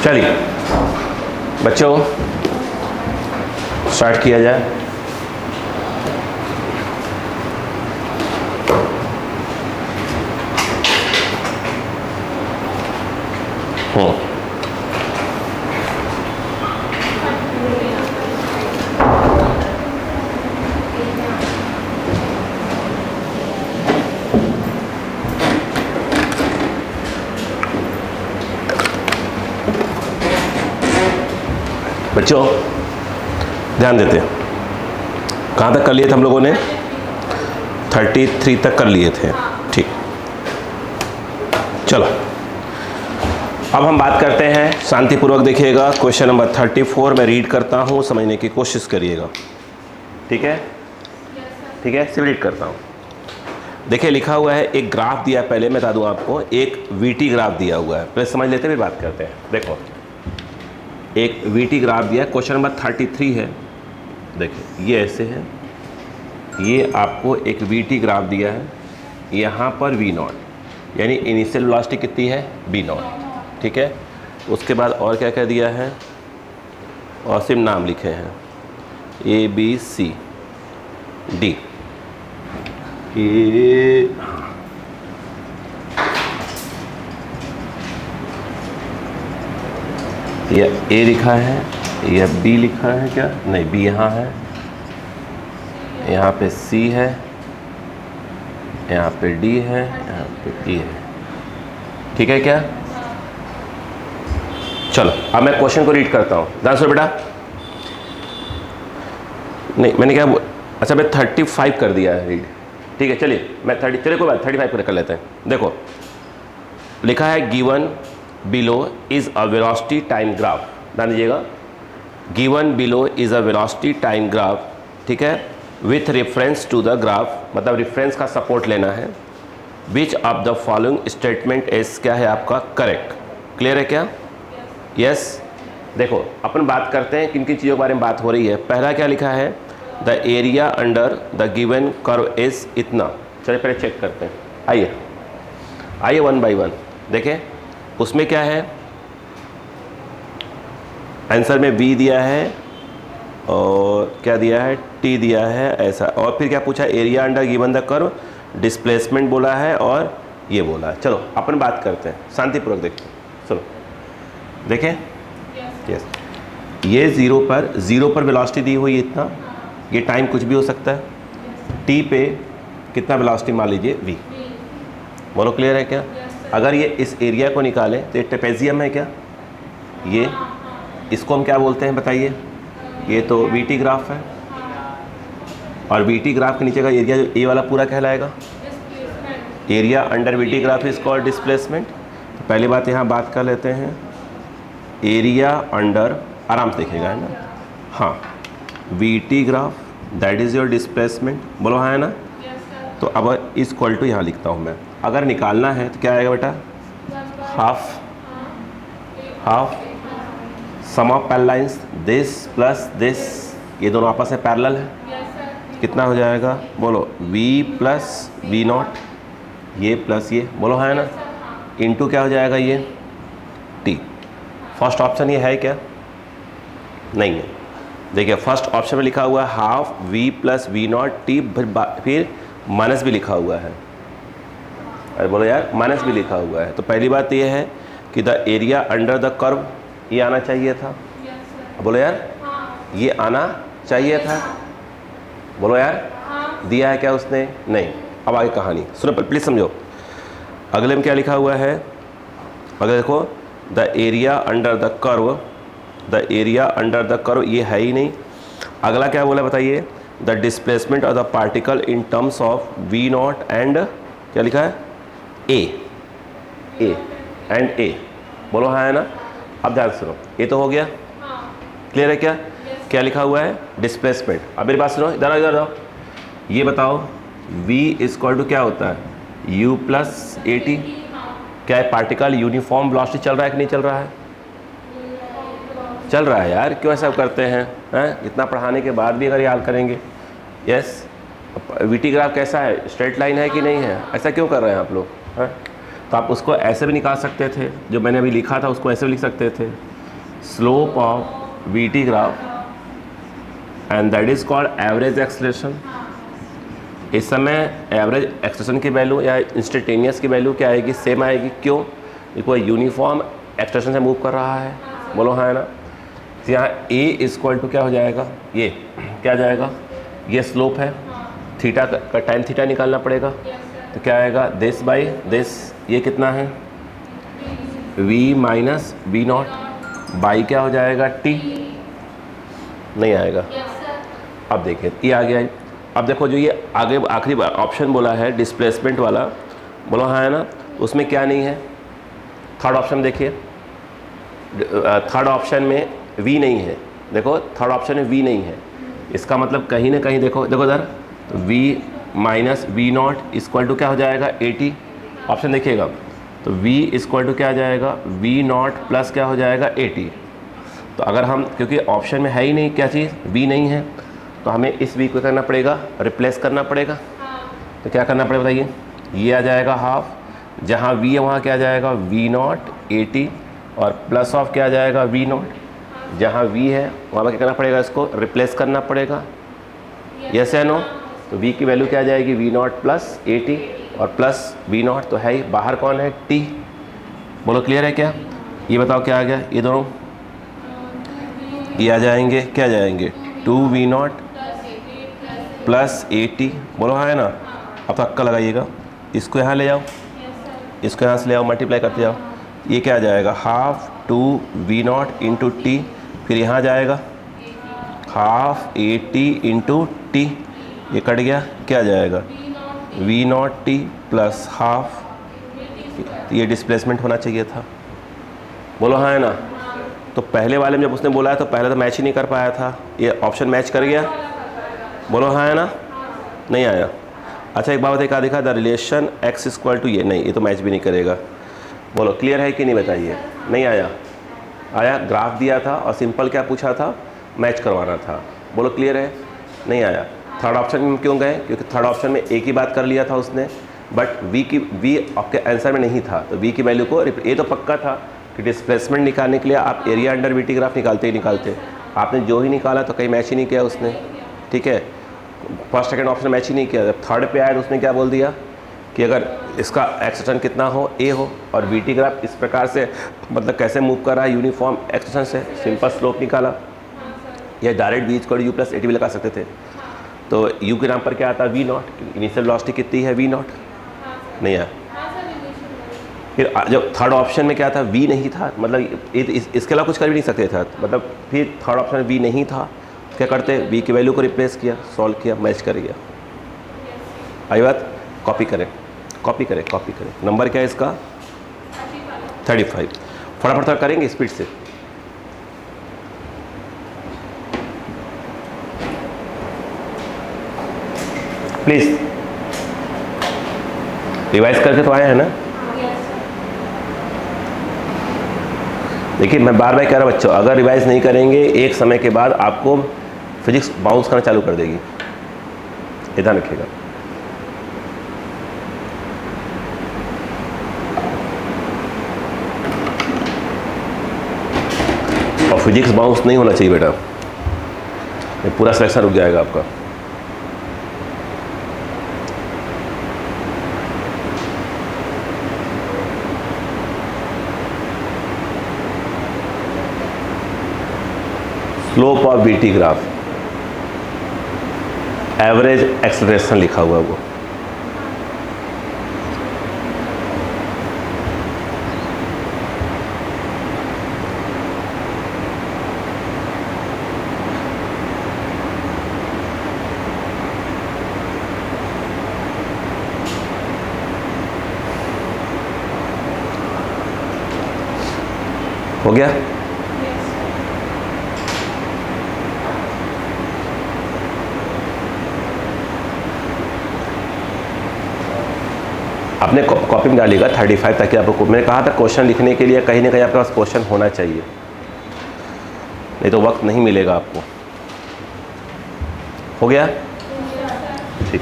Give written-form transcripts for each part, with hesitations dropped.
चलिए बच्चों स्टार्ट किया जाए। बच्चों ध्यान देते हैं, कहाँ तक कर लिए थे हम लोगों ने? 33 तक कर लिए थे। ठीक, चलो अब हम बात करते हैं। शांतिपूर्वक देखिएगा, क्वेश्चन नंबर 34 मैं रीड करता हूँ, समझने की कोशिश करिएगा। ठीक है, ठीक है, सिर्फ रीड करता हूँ। देखिए लिखा हुआ है, एक ग्राफ दिया है। पहले मैं बता दूँ आपको, एक वीटी ग्राफ दिया हुआ है। पहले समझ लेते हैं, फिर बात करते हैं। देखो एक वीटी ग्राफ दिया है, क्वेश्चन नंबर 33 है। देखिए ये ऐसे है, ये आपको एक वीटी ग्राफ दिया है। यहाँ पर वी नॉट यानी इनिशियल वेलोसिटी कितनी है? B naught. ठीक है, उसके बाद और क्या क्या दिया है? और सिर्फ नाम लिखे हैं ए बी सी डी। यह ए लिखा है, यह बी लिखा है क्या? नहीं, बी यहाँ है, यहाँ पे सी है, यहाँ पे डी है, यहाँ पे ई है। ठीक है क्या? चलो अब मैं क्वेश्चन को रीड करता हूँ। ध्यान सुनो बेटा। नहीं मैंने क्या अच्छा मैं 35 कर दिया है रीड। ठीक है, चलिए मैं 30, चलिए कोई बात 35 कर लेते हैं। देखो लिखा है given below is a velocity time graph. ध्यान दीजिएगा, given below is a velocity time graph. ठीक है, with reference to the graph, मतलब रेफरेंस का सपोर्ट लेना है। Which of the following statement is क्या है आपका करेक्ट? क्लियर है क्या? यस। देखो अपन बात करते हैं किन किन चीज़ों के बारे में बात हो रही है। पहला क्या लिखा है? The area under the given curve is इतना। चलिए पहले चेक करते हैं। आइए आइए वन बाई वन देखें, उसमें क्या है? आंसर में बी दिया है और क्या दिया है? टी दिया है ऐसा। और फिर क्या पूछा? Area under given the curve, displacement बोला है और ये बोला है। चलो अपन बात करते हैं, शांतिपूर्वक देखते हैं। चलो देखें, यस ये ज़ीरो पर वेलोसिटी दी हुई है इतना। ये टाइम कुछ भी हो सकता है। टी पे कितना वेलोसिटी मान लीजिए? वी। बोलो क्लियर है क्या? अगर ये इस एरिया को निकालें तो ये ट्रेपेजियम है क्या? ये इसको हम क्या बोलते हैं बताइए? ये तो वीटी ग्राफ है, और वीटी ग्राफ के नीचे का एरिया जो ए वाला पूरा कहलाएगा area under VT graph is called displacement. तो पहली बात यहाँ बात कर लेते हैं, एरिया अंडर, आराम से देखिएगा है ना, हाँ VT graph that is your displacement. बोलो हाँ है ना? तो अब इस इक्वल टू यहाँ लिखता हूँ मैं। अगर निकालना है तो क्या आएगा बेटा? Half sum of parallel lines, this plus this, ये दोनों आपस में पैरेलल है। कितना हो जाएगा? बोलो v प्लस वी नॉट, ये प्लस ये, बोलो है ना, इनटू क्या हो जाएगा? ये t। फर्स्ट ऑप्शन ये है क्या? नहीं है। देखिए फर्स्ट ऑप्शन में लिखा हुआ है half v plus v naught t, फिर माइनस भी लिखा हुआ है। अरे बोलो यार, माइनस भी लिखा हुआ है। तो पहली बात ये है कि the area under the curve, ये आना चाहिए था। बोलो यार, ये आना चाहिए था। बोलो यार, दिया है क्या उसने? नहीं। अब आगे कहानी सुनो प्लीज़ समझो। अगले में क्या लिखा हुआ है? अगर देखो the area under the curve, the area under the curve, ये है ही नहीं। अगला क्या बोला बताइए? The displacement of the particle in terms of v naught and क्या लिखा है? A and A. बोलो हाँ है ना? अब ध्यान सुनो, ये तो हो गया, क्लियर है क्या? क्या लिखा हुआ है? डिस्प्लेसमेंट। अब मेरी बात सुनो, इधर इधर आओ, ये बताओ v इक्वल टू क्या होता है? u plus A T. क्या है? पार्टिकल यूनिफॉर्म वेलोसिटी चल रहा है कि नहीं चल रहा है? चल रहा है यार, क्यों ऐसा करते हैं? इतना पढ़ाने के बाद भी अगर याद करेंगे। यस, वीटी ग्राफ कैसा है? स्ट्रेट लाइन है कि नहीं है? ऐसा क्यों कर रहे हैं आप लोग? तो आप उसको ऐसे भी निकाल सकते थे, जो मैंने अभी लिखा था उसको ऐसे भी लिख सकते थे। Slope of VT graph and that is called average acceleration. इस समय एवरेज एक्सेलरेशन की वैल्यू या इंस्टेंटेनियस की वैल्यू क्या आएगी? सेम आएगी। क्यों? क्योंकि यूनिफॉर्म एक्सेलरेशन से मूव कर रहा है। बोलो हाँ है ना। तो यहाँ ए इक्वल टू क्या हो जाएगा? ये क्या जाएगा? ये स्लोप है, थीटा का टाइम थीटा निकालना पड़ेगा। तो क्या आएगा? दिस बाई दिस, ये कितना है? v minus v naught by क्या हो जाएगा? t। नहीं आएगा। अब देखिए ये आ गया। अब देखो जो ये आगे आखिरी ऑप्शन बोला है डिस्प्लेसमेंट वाला, बोलो हाँ है ना, उसमें क्या नहीं है? थर्ड ऑप्शन देखिए, थर्ड ऑप्शन में v नहीं है। देखो थर्ड ऑप्शन में v नहीं है, इसका मतलब कहीं ना कहीं देखो इधर v minus v naught equal to क्या हो जाएगा? 80। ऑप्शन देखिएगा तो v इक्वल टू क्या आ जाएगा? v नॉट प्लस क्या हो जाएगा? 80। तो अगर हम, क्योंकि ऑप्शन में है ही नहीं क्या चीज़, v नहीं है, तो हमें इस v को करना पड़ेगा, रिप्लेस करना पड़ेगा। तो क्या करना पड़ेगा बताइए? ये आ जाएगा हाफ, जहाँ v है वहाँ क्या आ जाएगा? v नॉट 80 और प्लस ऑफ क्या आ जाएगा? v not. जहाँ v है वहाँ पर क्या करना पड़ेगा? इसको रिप्लेस करना पड़ेगा। यस या नो? तो v की वैल्यू क्या आ जाएगी? v नॉट प्लस 80 और प्लस v नॉट तो है ही, बाहर कौन है? t। बोलो क्लियर है क्या? ये बताओ क्या आ गया? ये दोनों ये आ जाएंगे, क्या आ जाएंगे? 2v not plus 80। बोलो हाँ है ना। अब तो अक्का लगाइएगा, इसको यहाँ ले जाओ, इसको यहाँ से ले आओ, मल्टीप्लाई करते जाओ। ये क्या आ जाएगा? Half 2v not into T, फिर यहाँ जाएगा हाफ 80 इंटू टी, ये कट गया, क्या आ जाएगा? v not T plus half. ये डिस्प्लेसमेंट होना चाहिए था। बोलो हाँ है ना। तो पहले वाले में जब उसने बोला है तो पहले तो मैच ही नहीं कर पाया था, ये ऑप्शन मैच कर गया। बोलो हाँ है ना। नहीं आया। अच्छा एक बात बताइए, क्या दिखा? The relation x equal to ये, नहीं ये तो मैच भी नहीं करेगा। बोलो क्लियर है कि नहीं बताइए? नहीं आया। आया, ग्राफ दिया था और सिंपल क्या पूछा था? मैच करवाना था। बोलो क्लियर है? नहीं आया। थर्ड ऑप्शन में क्यों गए? क्योंकि थर्ड ऑप्शन में एक ही बात कर लिया था उसने, बट v आपके आंसर में नहीं था, तो v की वैल्यू को, ये तो पक्का था कि डिस्प्लेसमेंट निकालने के लिए आप एरिया अंडर वीटी ग्राफ निकालते ही निकालते। आपने जो ही निकाला तो कहीं मैच ही नहीं किया उसने। ठीक है, फर्स्ट सेकंड ऑप्शन मैच ही नहीं किया। जब थर्ड पे आया तो उसने क्या बोल दिया कि अगर इसका एक्सटेंशन कितना हो? a हो, और वीटी ग्राफ इस प्रकार से मतलब कैसे मूव कर रहा है? यूनिफॉर्म एक्सटेंशन से, सिंपल स्लोप निकाला। या direct v equal to u plus 80 भी लगा सकते थे। तो u के नाम पर क्या आता है? v not. इनिशियल वेलोसिटी कितनी है? v not. नहीं आया। फिर जब थर्ड ऑप्शन में क्या था? v नहीं था, मतलब इसके अलावा कुछ कर भी नहीं सकते थे, मतलब फिर थर्ड ऑप्शन में v नहीं था, क्या करते? v की वैल्यू को रिप्लेस किया, सॉल्व किया, मैच कर गया। आई बात? कॉपी करें, कॉपी करें, कॉपी करें। नंबर क्या है इसका? 35। फटाफट करेंगे स्पीड से। प्लीज रिवाइज करके तो आया है ना? देखिए मैं बार बार कह रहा हूँ बच्चों, अगर रिवाइज नहीं करेंगे एक समय के बाद आपको फिजिक्स बाउंस करना चालू कर देगी, ध्यान रखिएगा। और फिजिक्स बाउंस नहीं होना चाहिए बेटा, पूरा सिलेक्शन रुक जाएगा आपका। Slope of VT graph, average acceleration लिखा हुआ वो। हो गया? आपने कॉपी में डालिएगा 35, ताकि आपको, मैंने कहा था क्वेश्चन लिखने के लिए कहीं ना कहीं आपके पास क्वेश्चन होना चाहिए, नहीं तो वक्त नहीं मिलेगा आपको। हो गया? ठीक।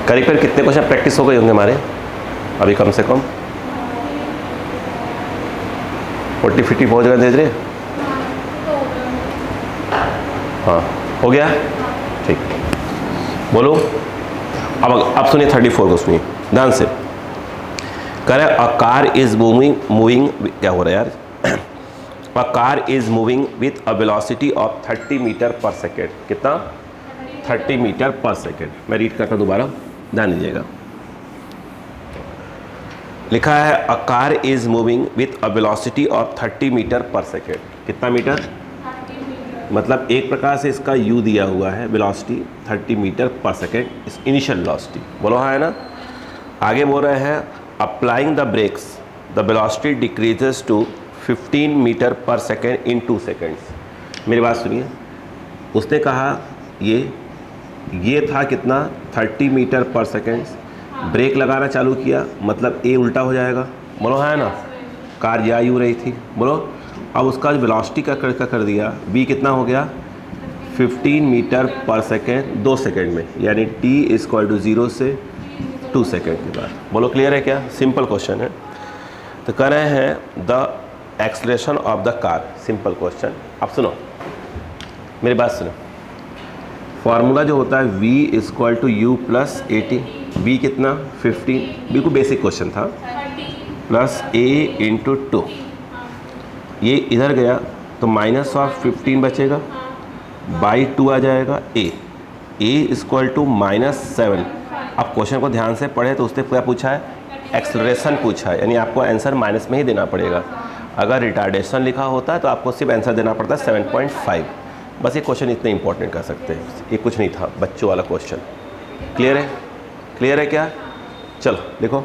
करीब करीब कितने क्वेश्चन प्रैक्टिस हो गए होंगे हमारे अभी? कम से कम 40-50 पहुँच गए धीरे धीरे। हाँ, हो गया, ठीक। बोलो अब सुनिए 34 को, सुनिए ध्यान से। कह रहे अ कार इज मूविंग, क्या हो रहा है यार? A car is moving with a velocity of 30 metre per second. कितना? 30 मीटर पर सेकेंड। मैं रीड करता दोबारा, ध्यान दीजिएगा। लिखा है a car is moving with a velocity of 30 metre per second. कितना मीटर? मतलब एक प्रकार से इसका u दिया हुआ है, वेलोसिटी 30 मीटर पर सेकेंड, इस इनिशियल वेलोसिटी। बोलो हाँ है ना। आगे बोल रहे हैं applying the brakes the velocity decreases to 15 metre per second in 2 seconds. मेरी बात सुनिए, उसने कहा ये था कितना? 30 मीटर पर सेकेंड। ब्रेक लगाना चालू किया, मतलब ए उल्टा हो जाएगा। बोलो हाँ है ना। कार जा यूँ रही थी, बोलो। अब उसका वेलोसिटी का कर दिया, v कितना हो गया? 15 मीटर पर सेकेंड 2 सेकेंड में, यानी t = 0 से 2 सेकेंड के बाद। बोलो क्लियर है क्या? सिंपल क्वेश्चन है। तो कह रहे हैं the acceleration of the car, simple question. अब सुनो मेरी बात सुनो, फार्मूला जो होता है v = u + at। v कितना? 15, बिल्कुल बेसिक क्वेश्चन था, प्लस a × 2। ये इधर गया तो -15 बचेगा, बाई 2 आ जाएगा a = -7। अब क्वेश्चन को ध्यान से पढ़े तो उसने क्या पूछा है? एक्सेलरेशन पूछा है, यानी आपको आंसर माइनस में ही देना पड़ेगा। अगर रिटार्डेशन लिखा होता है तो आपको सिर्फ आंसर देना पड़ता है 7.5। बस ये क्वेश्चन इतने इंपॉर्टेंट कर सकते हैं, ये कुछ नहीं था, बच्चों वाला क्वेश्चन। क्लियर है? क्लियर है क्या? चलो देखो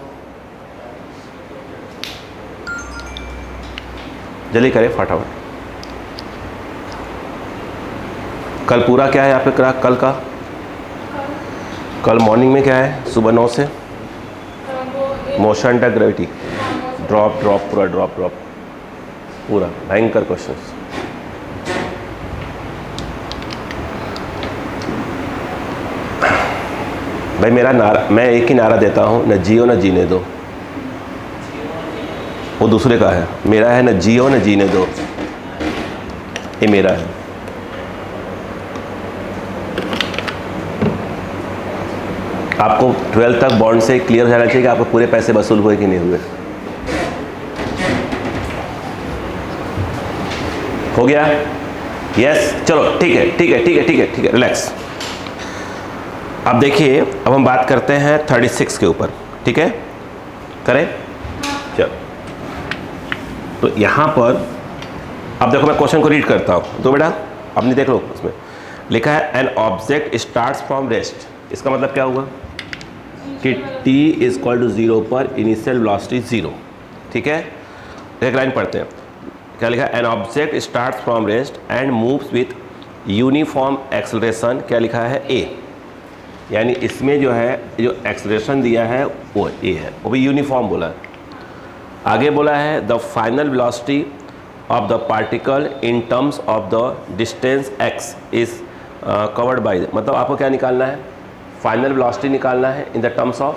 जल्दी करें फटाफट। कल पूरा क्या है आपके करा? कल का, कल मॉर्निंग में क्या है? सुबह 9 से motion under gravity, drop drop पूरा ड्रॉप ड्रॉप पूरा भयंकर क्वेश्चंस। भाई मेरा नारा, मैं एक ही नारा देता हूँ, न जियो न जीने दो। वो दूसरे का है, मेरा है न जियो न जीने दो, ये मेरा है। आपको 12th तक बॉन्ड से क्लियर हो जाना चाहिए कि आपको पूरे पैसे वसूल हुए कि नहीं हुए। हो गया? यस, चलो ठीक है ठीक है ठीक है ठीक है ठीक है, रिलैक्स। अब देखिए, अब हम बात करते हैं 36 के ऊपर, ठीक है? करें? चलो, तो यहाँ पर अब देखो मैं क्वेश्चन को रीड करता हूँ तो बेटा अपनी देख लो। उसमें लिखा है an object starts from rest. इसका मतलब क्या हुआ कि t = 0 पर इनिशियल वेलोसिटी 0, ठीक है? एक लाइन पढ़ते हैं, क्या लिखा है? An object starts from rest and moves with uniform acceleration. क्या लिखा है? a, यानी इसमें जो है जो एक्सेलरेशन दिया है वो a है, वो भी यूनिफॉर्म बोला है। आगे बोला है the final velocity of the particle in terms of the distance x is covered by, मतलब आपको क्या निकालना है? फाइनल वेलोसिटी निकालना है in the terms of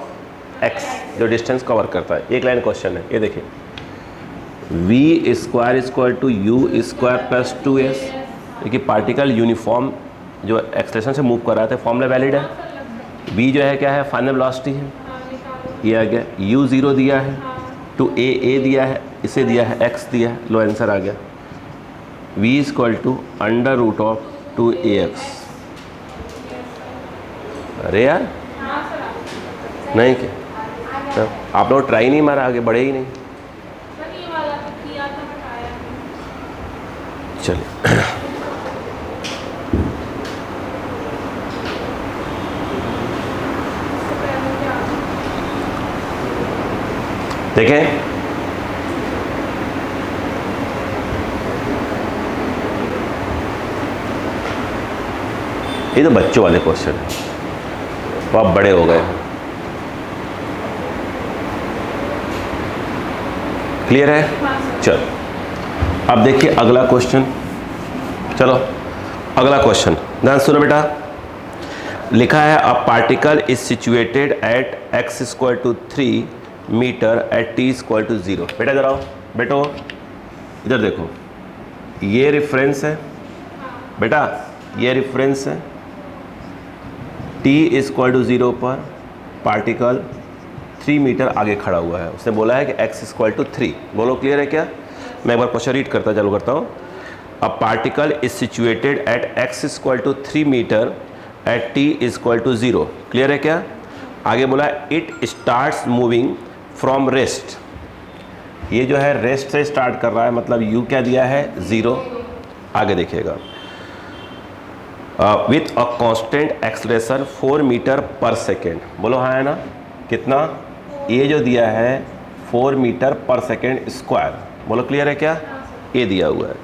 x, जो डिस्टेंस कवर करता है। एक लाइन क्वेश्चन है, ये देखिए v² = u² + 2s, देखिए पार्टिकल यूनिफॉर्म जो एक्सेलरेशन से मूव कर रहा था, फॉर्मूला वैलिड है। v जो है क्या है? फाइनल वेलोसिटी है, ये आ गया। u0 दिया है, टू a दिया है, इसे दिया है x दिया है, लो आंसर आ गया। v = √2ax। अरे यार नहीं क्या? तो आप लोग ट्राई नहीं मारा, आगे बढ़े ही नहीं। चलिए देखें, ये तो बच्चों वाले क्वेश्चन है, वो आप बड़े हो गए। क्लियर है? चलो अब देखिए अगला क्वेश्चन। चलो अगला क्वेश्चन ध्यान सुनो बेटा। लिखा है a particle is situated at x equal to 3 metre at t equal to 0। बेटा इधर आओ, बेटो इधर देखो, ये रेफरेंस है बेटा, ये रेफरेंस है। t इक्वल टू 0 पर पार्टिकल 3 मीटर आगे खड़ा हुआ है। उसने बोला है कि x इक्वल टू 3। बोलो क्लियर है क्या? मैं एक बार क्वेश्चन रीड करता चालू करता हूँ। A particle is situated at x equal to 3 metre at t equal to 0। Clear है क्या? आगे बोला it starts moving from rest. ये जो है रेस्ट से स्टार्ट कर रहा है, मतलब u क्या दिया है? 0। आगे देखिएगा with a constant acceleration 4 metre per second. बोलो हाँ है ना? कितना? ये जो दिया है 4 मीटर पर सेकेंड स्क्वायर। बोलो क्लियर है क्या? ये दिया हुआ है।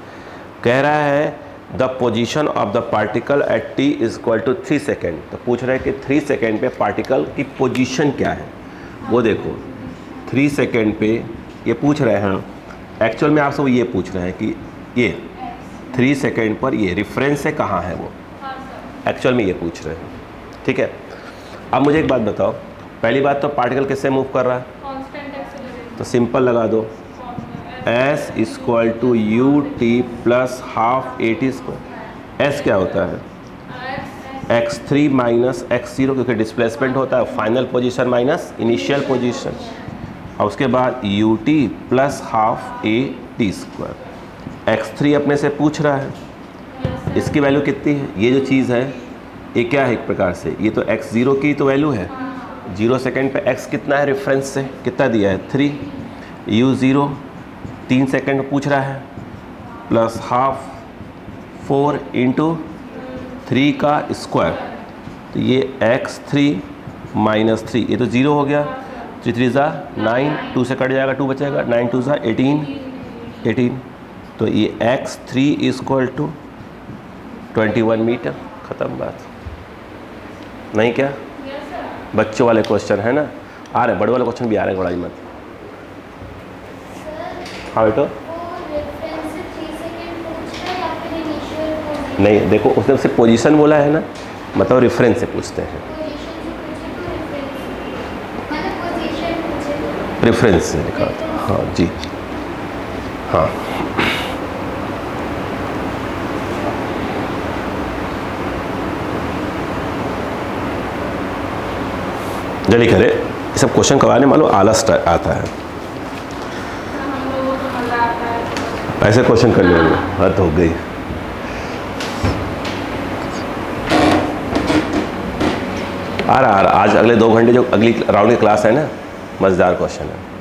कह रहा है the position of the particle at t equal to 3 second. तो पूछ रहे हैं कि 3 सेकेंड पे पार्टिकल की पोजीशन क्या है। वो देखो 3 सेकेंड पे ये पूछ रहे हैं। एक्चुअल में आपसे वो ये पूछ रहे हैं कि ये 3 सेकेंड पर ये रेफरेंस है कहाँ है, वो एक्चुअल में ये पूछ रहे हैं। ठीक है, अब मुझे एक बात बताओ, पहली बात तो पार्टिकल किससे मूव कर रहा है? तो सिंपल लगा दो, s equal to u t plus half a t square. S क्या होता है? x3 माइनस x0, क्योंकि डिस्प्लेसमेंट होता है final position minus initial position. और उसके बाद you t plus half a t square. x3 अपने से पूछ रहा है, इसकी वैल्यू कितनी है? ये जो चीज़ है ये क्या है? एक प्रकार से ये तो x0 की तो वैल्यू है। 0 सेकेंड पे x कितना है रेफरेंस से? कितना दिया है? 3। u0 3 सेकेंड में पूछ रहा है, प्लस हाफ 4 इंटू 3 का स्क्वायर। तो ये x3 माइनस 3, ये तो 0 हो गया। 3 3 ज़ा 9, 2 से कट जाएगा, 2 बचेगा, 9 2 ज़ा 18। तो ये x3 इक्वल टू 21 मीटर। ख़त्म बात, नहीं क्या? बच्चों वाले क्वेश्चन है ना, आ रहे, बड़े वाले क्वेश्चन भी आ रहे हैं, बड़ाई मत। हाँ बेटो, नहीं देखो उसने सिर्फ पोजीशन बोला है ना, मतलब रेफरेंस से पूछते हैं, रेफरेंस से लिखा था। हाँ जी, हाँ जल्दी करे, ये सब क्वेश्चन करवाने मालूम आलस आता है। ऐसे क्वेश्चन करने में हद हो गई। आ रहा आज अगले 2 घंटे जो अगली राउंड की क्लास है ना, मज़ेदार क्वेश्चन है।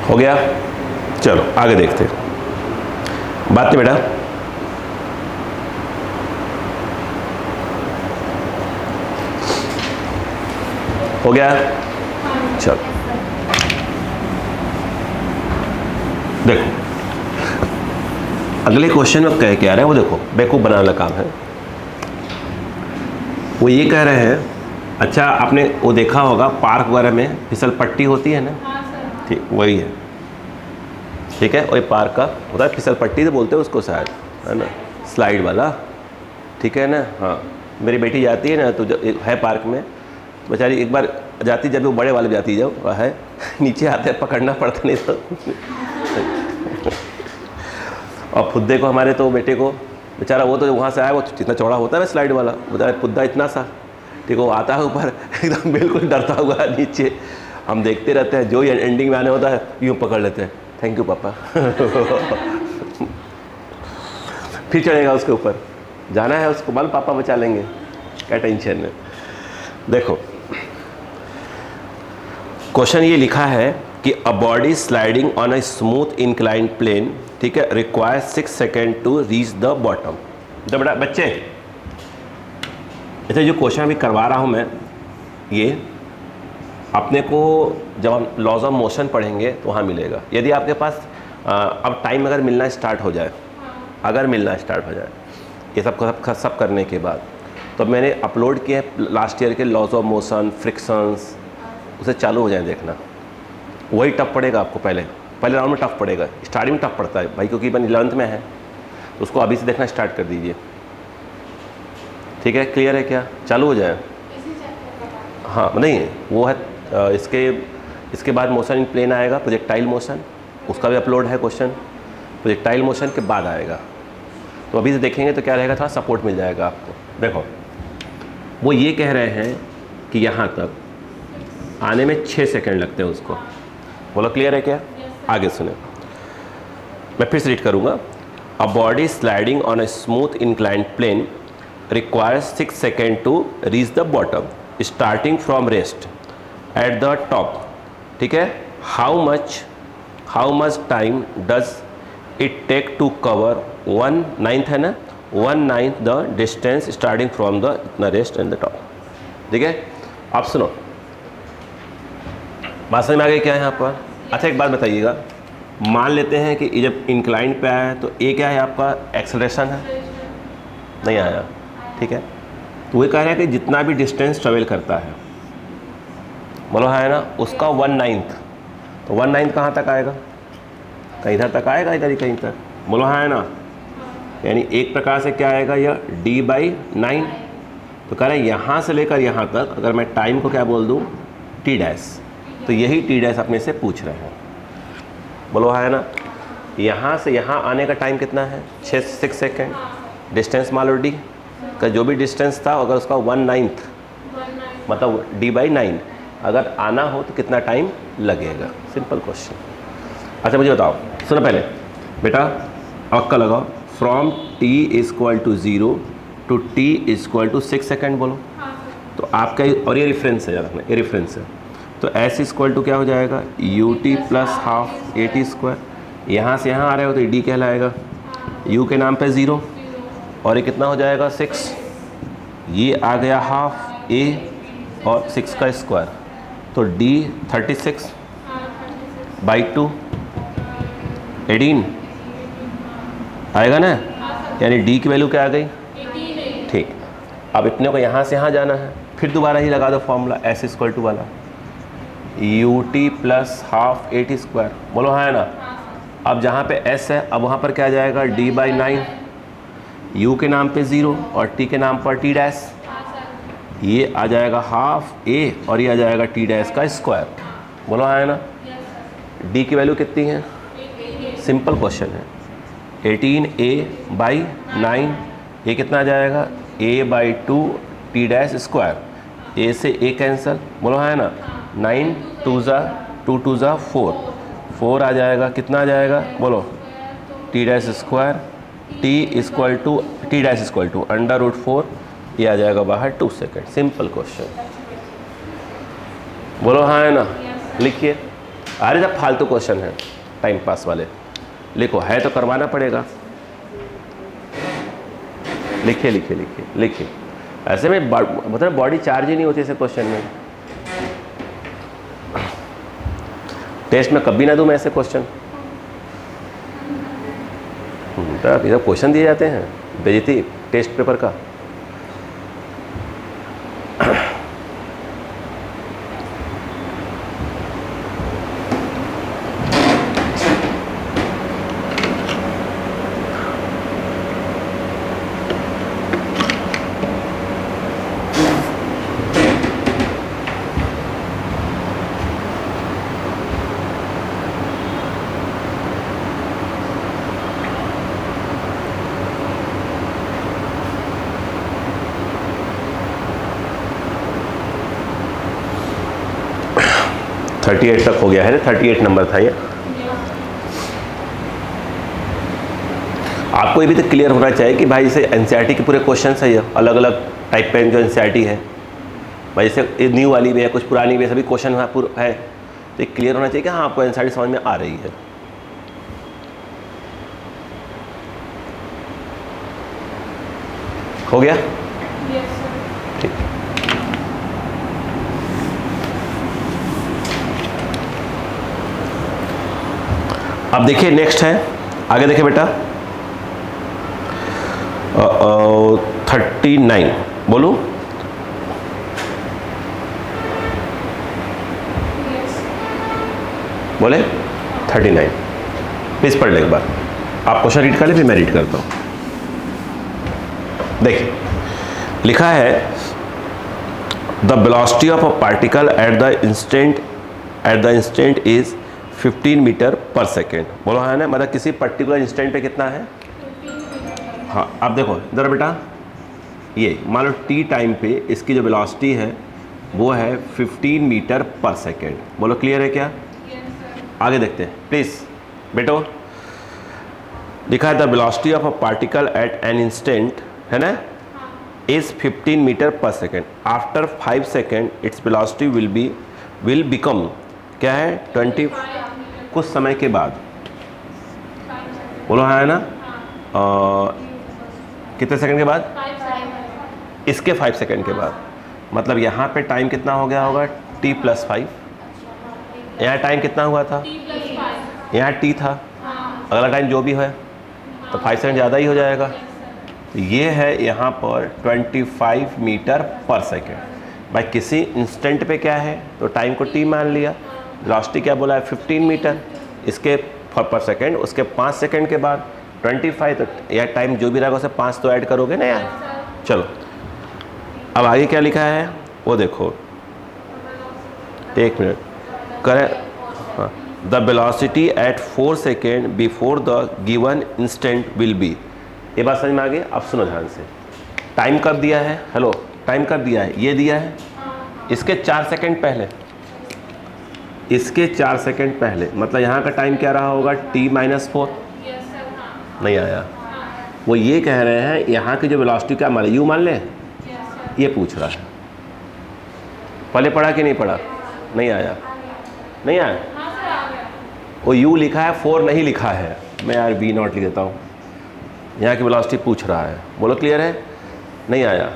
हो गया? चलो आगे देखते हैं। बात नहीं बेटा, हो गया? चलो देखो अगले क्वेश्चन में कह के आ रहे हैं, वो देखो बेवकूफ़ बनाने वाला काम है। वो ये कह रहे हैं, अच्छा आपने वो देखा होगा पार्क वगैरह में फिसल पट्टी होती है ना, ठीक वही है, ठीक है। और ये पार्क का होता है फिसल पट्टी, तो बोलते हैं उसको शायद, है ना, स्लाइड वाला, ठीक है ना। हाँ मेरी बेटी जाती है ना, तो है पार्क में, बेचारी एक बार जाती, जब वो बड़े वाले जाती जब वह है, नीचे आते हैं पकड़ना पड़ता नहीं तो और फुद्दे को, हमारे तो बेटे को बेचारा, वो तो वहाँ से आया, वो इतना चौड़ा होता है ना स्लाइड वाला, बेचारा फुद्दा इतना सा, ठीक है, वो आता है ऊपर एकदम बिल्कुल डरता हुआ नीचे। हम देखते रहते हैं, जो एंडिंग में आने होता है यूँ पकड़ लेते हैं, थैंक यू पापा फिर चढ़ेगा उसके ऊपर, जाना है उसको, मालूम पापा बचा लेंगे, क्या टेंशन है। देखो क्वेश्चन ये लिखा है कि a body sliding on a smooth inclined plane, ठीक है, require 6 second to reach the bottom. तो बेटा बच्चे, ऐसे जो क्वेश्चन अभी करवा रहा हूँ मैं, ये अपने को जब हम लॉज ऑफ मोशन पढ़ेंगे तो वहाँ मिलेगा। यदि आपके पास अब टाइम अगर मिलना स्टार्ट हो जाए, अगर मिलना स्टार्ट हो जाए, ये सब करने के बाद तो मैंने अपलोड किए लास्ट ईयर के लॉज ऑफ मोशन, फ्रिक्शंस, उसे चालू हो जाए देखना। वही टफ पड़ेगा आपको, पहले राउंड में टफ पड़ेगा, स्टार्टिंग में टफ पड़ता है भाई, क्योंकि अपन 11th में है तो उसको अभी से देखना स्टार्ट कर दीजिए। ठीक है, क्लियर है क्या? चालू हो जाए। हाँ नहीं, वो है इसके बाद मोशन इन प्लेन आएगा, प्रोजेक्टाइल मोशन, उसका भी अपलोड है क्वेश्चन, प्रोजेक्टाइल मोशन के बाद आएगा। तो अभी से देखेंगे तो क्या रहेगा, थोड़ा सपोर्ट मिल जाएगा आपको। देखो वो ये कह रहे हैं कि यहाँ तक आने में 6 सेकंड लगते हैं उसको। बोलो क्लियर है क्या? आगे सुने, मैं फिर से रीड करूँगा। A body sliding on a smooth inclined plane requires 6 second to reach the bottom starting from rest at the top. ठीक है, how much time does it take to cover 1/9 है ना, 1/9 the distance starting from the rest and the top. ठीक है, आप सुनो, बात समझ में आ गई क्या है यहाँ पर? अच्छा एक बात बताइएगा, मान लेते हैं कि जब इंक्लाइन पे आया है तो ए क्या है आपका, एक्सेलरेशन है, नहीं आया। ठीक है, तो वो कह रहा है कि जितना भी डिस्टेंस ट्रेवल करता है, बोलो है ना, उसका 1/9, तो 1/9 कहाँ तक आएगा? कहीं इधर तक आएगा, इधर ही कहीं तक, बोलो है ना। यानी एक प्रकार से क्या आएगा, यह D/9। तो कह रहे हैं यहाँ से लेकर यहाँ तक अगर मैं टाइम को क्या बोल दूँ, T', तो यही T' अपने से पूछ रहे हैं। बोलो है ना, यहाँ से यहाँ आने का टाइम कितना है, 6 सेकेंड। डिस्टेंस मान लो D का, जो भी डिस्टेंस था अगर उसका 1/9 मतलब D/9 अगर आना हो तो कितना टाइम लगेगा, सिंपल क्वेश्चन। अच्छा मुझे बताओ, सुनो पहले बेटा, अक्का लगाओ, from T=0 to T=6 second बोलो। तो आपका और ये रेफरेंस है, याद रखना ये रेफरेंस है। तो S= क्या हो जाएगा, UT + ½ AT²। यहाँ से यहाँ आ रहे हो तो D कहलाएगा, U के नाम पे 0 और ये कितना हो जाएगा 6, ये आ गया ½ A और 6 का स्क्वायर, तो D 36/2 18 आएगा ना, यानी D की वैल्यू क्या आ गई, ठीक। अब इतने को यहाँ से यहाँ जाना है, फिर दोबारा ही लगा दो फॉर्मूला S= वाला, UT + ½ AT²। बोलो हाँ है ना। अब जहाँ पे S है अब वहाँ पर क्या जाएगा, D/9, U के नाम पे 0 और T के नाम पर T', ये आ जाएगा ½ A और ये आ जाएगा T' का स्क्वायर। बोलो हाँ है ना। D की वैल्यू कितनी है, सिंपल क्वेश्चन है, 18A/9, ये कितना आ जाएगा, A/2 T'²। A से A कैंसिल, बोलो है ना, 9 2 2 2 4, 4 आ जाएगा, कितना आ जाएगा बोलो, T'², T=T'² √4, ये आ जाएगा बाहर 2 सेकेंड। सिंपल क्वेश्चन, बोलो हाँ है ना। लिखिए, अरे जब फालतू क्वेश्चन है टाइम पास वाले, लिखो, है तो करवाना पड़ेगा। लिखिए लिखिए लिखिए लिखिए, ऐसे में मतलब बॉडी चार्ज ही नहीं होती ऐसे क्वेश्चन में। टेस्ट में कभी ना दूं मैं ऐसे क्वेश्चन, इधर क्वेश्चन दिए जाते हैं, बेइज्जती टेस्ट पेपर का। Yeah. 38 तक हो गया है, 38 नंबर था ये। आपको ये भी तो क्लियर होना चाहिए कि भाई इसे एनसीईआरटी के पूरे क्वेश्चन है, ये अलग अलग टाइप पे जो एनसीईआरटी है भाई, जैसे न्यू वाली भी है, कुछ पुरानी भी है, सभी क्वेश्चन है, तो ये क्लियर होना चाहिए कि हाँ आपको एनसीईआरटी समझ में आ रही है। हो गया? ठीक। अब देखिए नेक्स्ट है, आगे देखिए बेटा, 39 बोलूं? बोले 39। प्लीज पढ़ ले एक बार। आप क्वेश्चन रीड कर ले, फिर मैं रीड करता हूं। देखिए लिखा है the velocity of a particle at the instant is 15 metre per second. बोलो है ना, मतलब किसी पर्टिकुलर इंस्टेंट पे कितना है? हाँ, अब देखो इधर बेटा, ये मान लो टी टाइम पे इसकी जो वेलोसिटी है वो है 15 मीटर पर सेकेंड। बोलो क्लियर है क्या? आगे देखते हैं प्लीज बेटो। लिखा है the velocity of a particle at an instant, है ना, is 15 metre per second. After 5 second its velocity will become क्या है? 20 कुछ समय के बाद। बोलो हाँ है ना? कितने सेकंड के बाद? इसके 5 सेकंड के बाद। मतलब यहाँ पे टाइम कितना हो गया होगा? t+5। यहाँ टाइम कितना हुआ था? यहाँ t था। अगला टाइम जो भी है तो 5 सेकंड ज़्यादा ही हो जाएगा। तो ये है यहाँ पर 25 मीटर पर सेकेंड। भाई किसी इंस्टेंट पे क्या है तो टाइम को t मान लिया, वेलोसिटी क्या बोला है? 15 मीटर, इसके पर सेकेंड, उसके 5 सेकेंड के बाद 25। तो यह टाइम जो भी रहेगा उसे 5 तो ऐड करोगे ना यार। चलो अब आगे क्या लिखा है वो देखो, एक मिनट करें। हाँ, the velocity at 4 second before the given instant will B. ये बात समझ में आ गई? अब सुनो ध्यान से। टाइम कब दिया है? हेलो, टाइम कब दिया है? ये दिया है इसके 4 सेकेंड पहले, इसके 4 सेकेंड पहले। मतलब यहाँ का टाइम क्या रहा होगा? t-4। नहीं आया। वो ये कह रहे हैं यहाँ की जो वेलोसिटी क्या मान ले? यू मान ले। ये पूछ रहा है। पहले पढ़ा कि नहीं पढ़ा? नहीं आया, नहीं आया। वो u लिखा है, 4 नहीं लिखा है। मैं यार v0 लिख देता हूँ। यहाँ की वेलोसिटी पूछ रहा है। बोलो क्लियर है? नहीं आया।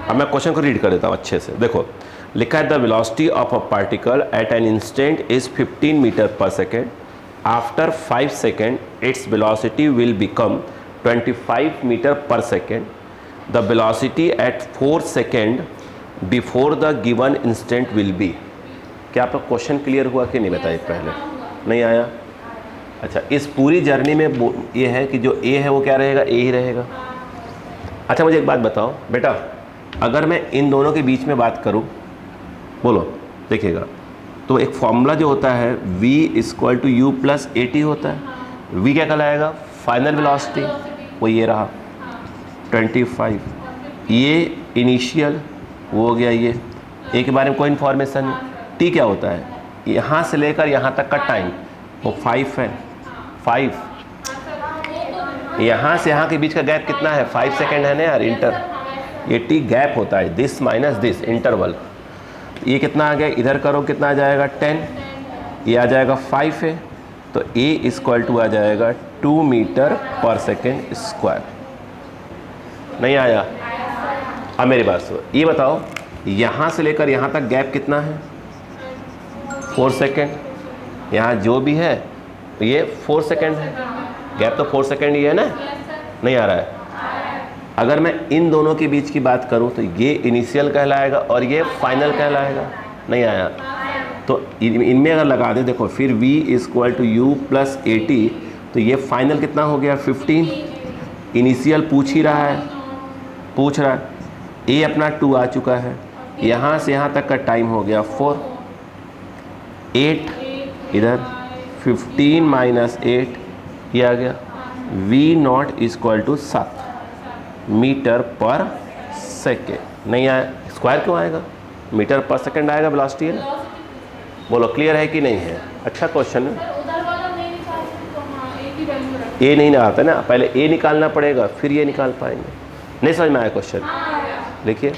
अब मैं क्वेश्चन को रीड कर देता हूँ अच्छे से। देखो लिखा है the velocity of a particle at an instant is 15 metre per second. After 5 second its velocity will become 25 metre per second. The velocity at 4 second before the given instant will be. क्या आपका question clear हुआ कि नहीं? बताइए पहले। नहीं आया? अच्छा, इस पूरी जर्नी में ये है कि जो ए है वो क्या रहेगा? ए ही रहेगा। अच्छा मुझे एक बात बताओ बेटा, अगर मैं इन दोनों के बीच में बात करूं, बोलो देखिएगा, तो एक फॉर्मूला जो होता है v = u+at होता है। v क्या कहलाएगा? फाइनल वेलोसिटी, वो ये रहा 25। ये इनिशियल, वो हो गया ये। ए के बारे में कोई इन्फॉर्मेशन नहीं। t क्या होता है? यहाँ से लेकर यहाँ तक का टाइम, वो 5 है। 5 यहाँ से यहाँ के बीच का गैप कितना है? 5 सेकेंड है ना यार, इंटर। ये t गैप होता है, दिस माइनस दिस, इंटरवल। ये कितना आ गया? इधर करो कितना आ जाएगा? 10। ये आ जाएगा 5 है, तो a = आ जाएगा 2 मीटर पर सेकेंड स्क्वायर। नहीं आया? अब मेरी बात सुनो, ये बताओ यहाँ से लेकर यहाँ तक गैप कितना है? 4 सेकेंड। यहाँ जो भी है ये 4 सेकेंड है, गैप तो 4 सेकेंड ही है ना। नहीं आ रहा है? अगर मैं इन दोनों के बीच की बात करूं तो ये इनिशियल कहलाएगा और ये फाइनल कहलाएगा। नहीं आया? तो इनमें अगर लगा दें, देखो फिर v = u+at, तो ये फाइनल कितना हो गया? 15। इनिशियल पूछ ही रहा है, पूछ रहा है। a अपना 2 आ चुका है, यहाँ से यहाँ तक का टाइम हो गया 4। 8 इधर, 15 - 8 ये आ गया। v0 = 7 metre per second. नहीं आया? स्क्वायर क्यों आएगा? मीटर पर सेकेंड आएगा, वेलोसिटी है ना। बोलो क्लियर है कि नहीं है? अच्छा क्वेश्चन है। ए नहीं ना आता ना, पहले ए निकालना पड़ेगा फिर ये निकाल पाएंगे। नहीं समझ में आया क्वेश्चन? देखिए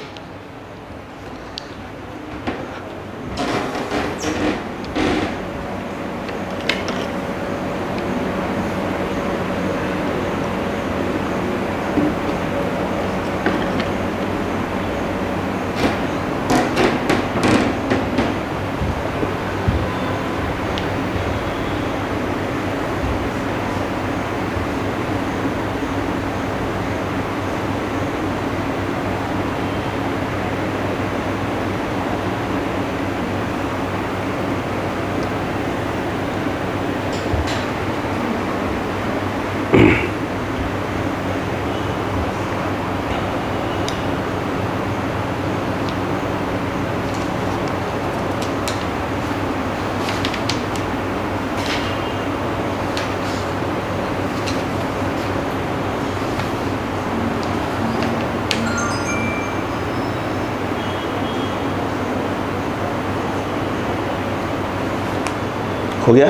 हो गया?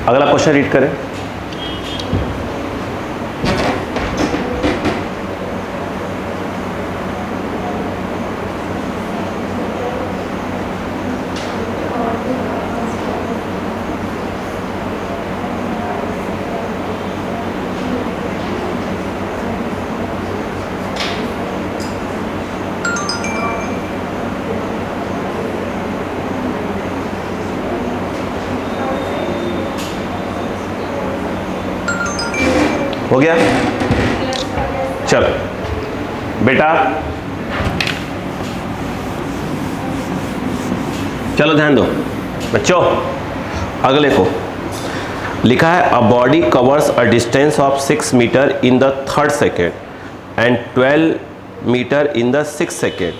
अगला क्वेश्चन रीड करें। हो गया? चलो बेटा, चलो ध्यान दो बच्चों। अगले को लिखा है a body covers a distance of 6 metre in the 3rd second and 12 metre in the 6th second.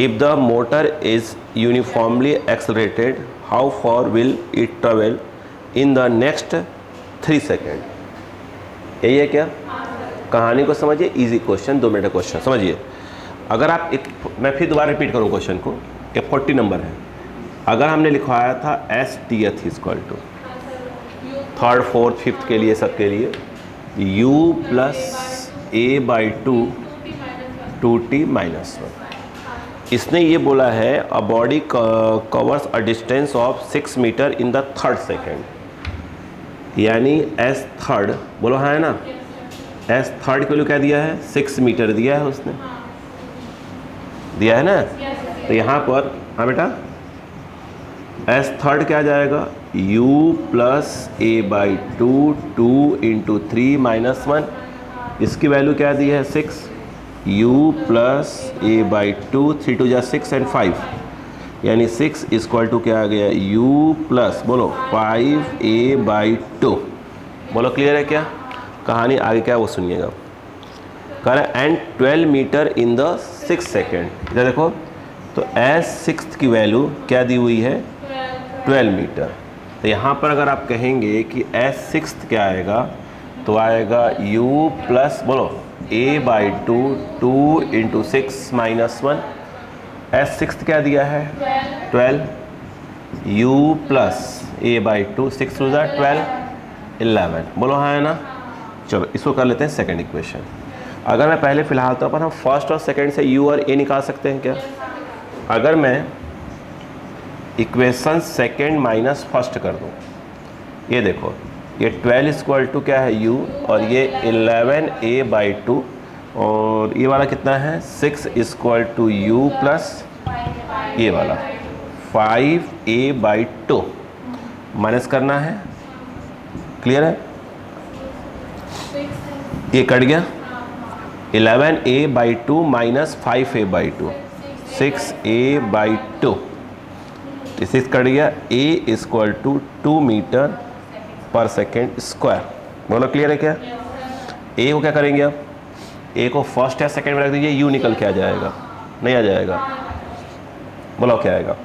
If the motor is uniformly accelerated how far will it travel in the next 3 second. यही है क्या? कहानी को समझिए, easy question, 2 minute का question समझिए। अगर आप मैं फिर दोबारा रिपीट करूँ क्वेश्चन को, ये 40 नंबर है। अगर हमने लिखवाया था एस टी एथ equal to 3rd 4th 5th के लिए, सबके लिए u plus A by 2t minus 1। इसने ये बोला है a body covers a distance of 6 metre in the 3rd second, यानी एस थर्ड बोलो, हाँ है ना? एस थर्ड की वैल्यू क्या दिया है? 6 मीटर दिया है उसने, दिया है ना? तो यहाँ पर हाँ बेटा, एस थर्ड क्या आ जाएगा? u plus A by 2 into 3 minus 1। इसकी वैल्यू क्या दी है? 6। u प्लस ए बाई 2, 3 2 जा 6 एंड 5, यानी 6 इक्वल टू क्या आ गया? u प्लस बोलो 5a बाई 2। बोलो क्लियर है क्या? कहानी आगे क्या वो सुनिएगा। कह रहा है and 12 metre in the 6th second. इधर देखो, तो एस 6th की वैल्यू क्या दी हुई है? 12 मीटर। तो यहाँ पर अगर आप कहेंगे कि एस 6th क्या आएगा, तो आएगा u प्लस बोलो a by 2 into 6 minus 1। S 6th क्या दिया है? 12। u plus a by 2, 6 two ज़ा 12, 11। बोलो हाँ है ना? चलो इसको कर लेते हैं सेकंड इक्वेशन। अगर मैं पहले फिलहाल तो अपन हम फर्स्ट और सेकंड से u और a निकाल सकते हैं क्या? अगर मैं इक्वेशन सेकंड माइनस फर्स्ट कर दूँ, ये देखो, ये 12 इक्वल टू क्या है? u, और ये 11a बाई 2, और ये वाला कितना है? 6 इक्वल टू u प्लस ये वाला 5a बाई 2 माइनस करना है। क्लियर है? ये कट गया, 11a by 2 minus 5a by 2, 6a by 2, 6 cut गया। a equal to 2 metre per second square. बोलो क्लियर है क्या? a को क्या करेंगे अब? a को फर्स्ट या सेकेंड में रख दीजिए, u निकल के आ जाएगा, नहीं आ जाएगा? बोलो क्या आएगा?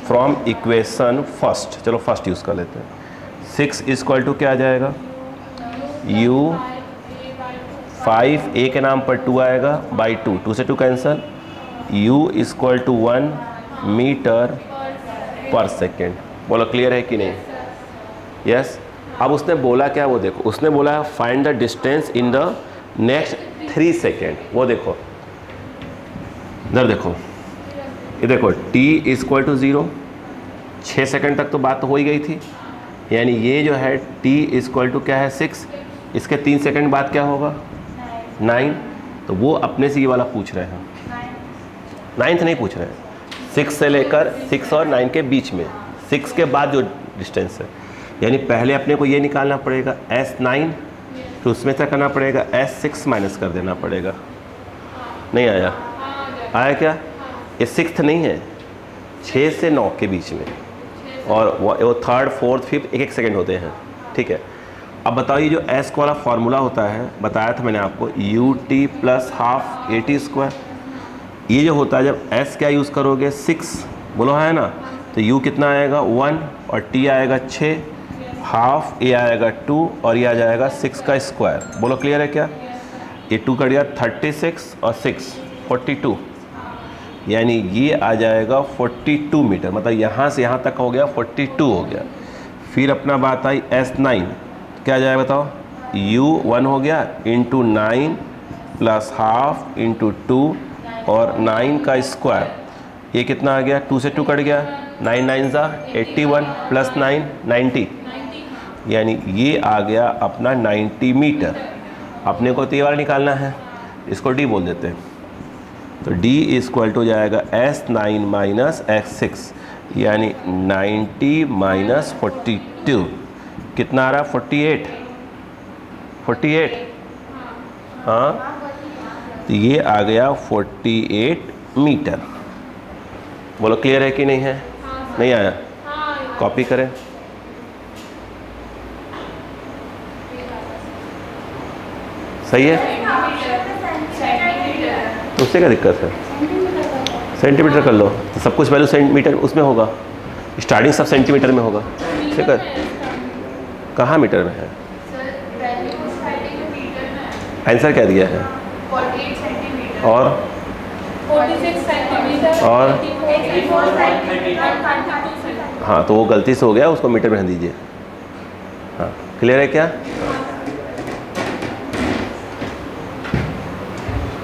फ्रॉम इक्वेशन फर्स्ट, चलो फर्स्ट यूज़ कर लेते हैं। 6 इक्वल टू क्या आ जाएगा? u 5a के नाम पर 2 आएगा बाई 2 से 2 cancel, u equal to 1 metre per second. बोलो क्लियर है कि नहीं? यस। अब उसने बोला क्या? वो देखो, उसने बोला find the distance in the next 3 second. वो देखो इधर देखो, ये देखो t इक्वल टू 0, 6 सेकेंड तक तो बात हो ही गई थी, यानी ये जो है t इक्वल टू क्या है? 6। इसके 3 सेकेंड बाद क्या होगा? 9। तो वो अपने से ये वाला पूछ रहे हैं, 9th नहीं पूछ रहे हैं, 6 से लेकर 6 और 9 के बीच में, 6 के बाद जो डिस्टेंस है, यानी पहले अपने को ये निकालना पड़ेगा S9, तो उसमें क्या करना पड़ेगा? S6 माइनस कर देना पड़ेगा। नहीं आया? आया क्या? ये 6th नहीं है, 6 से 9 के बीच में, और वो 3rd 4th 5th 1 सेकेंड होते हैं। ठीक है, अब बताओ ये जो S वाला फार्मूला होता है, बताया था मैंने आपको, ut plus half at square. ये जो होता है जब S क्या यूज़ करोगे? 6। बोलो है ना? तो u कितना आएगा? 1, और t आएगा 6, हाफ a आएगा 2, और ये आ जाएगा 6 का स्क्वायर। बोलो क्लियर है क्या? ये 2 कट गया, 36 और 6 42, यानी ये आ जाएगा 42 मीटर, मतलब यहाँ से यहाँ तक हो गया 42 हो गया। फिर अपना बात आई S9, क्या आ जाएगा बताओ, U1 हो गया इंटू 9 प्लस हाफ इंटू 2 और 9 का स्क्वायर, ये कितना आ गया, 2 से 2 कट गया, 9 9 ज़ा 81 प्लस 9 90, यानी ये आ गया अपना 90 मीटर। अपने को तो ये वाला निकालना है, इसको D बोल देते हैं। तो D इक्वल टू जाएगा S9 माइनस X6, यानी 90 माइनस 42 कितना आ रहा है, 48। हाँ, तो ये आ गया 48 मीटर। बोलो क्लियर है कि नहीं है? नहीं आया? कॉपी करें। सही है, तो उससे क्या दिक्कत है, सेंटीमीटर कर लो, तो सब कुछ वैल्यू सेंटीमीटर उसमें होगा, स्टार्टिंग सब सेंटीमीटर में होगा। ठीक है, कहाँ मीटर में है? आंसर क्या दिया है? 48 सेंटीमीटर और 46 सेंटीमीटर और 84 सेंटीमीटर। हाँ, तो वो गलती से हो गया, उसको मीटर में दीजिए। हाँ, क्लियर है क्या?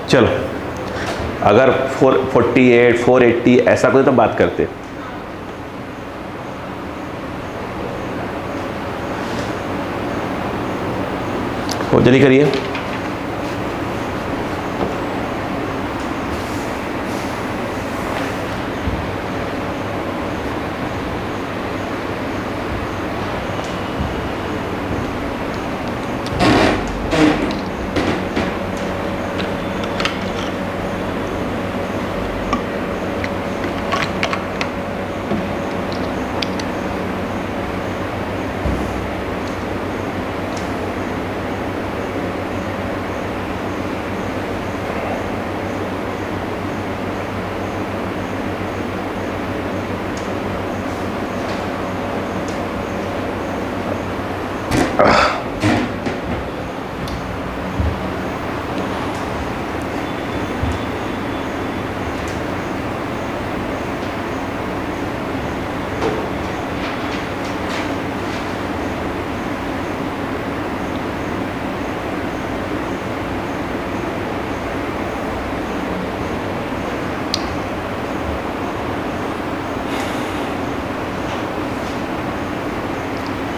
चलो, अगर 448 480 ऐसा कोई तो बात करते। और जल्दी करिए।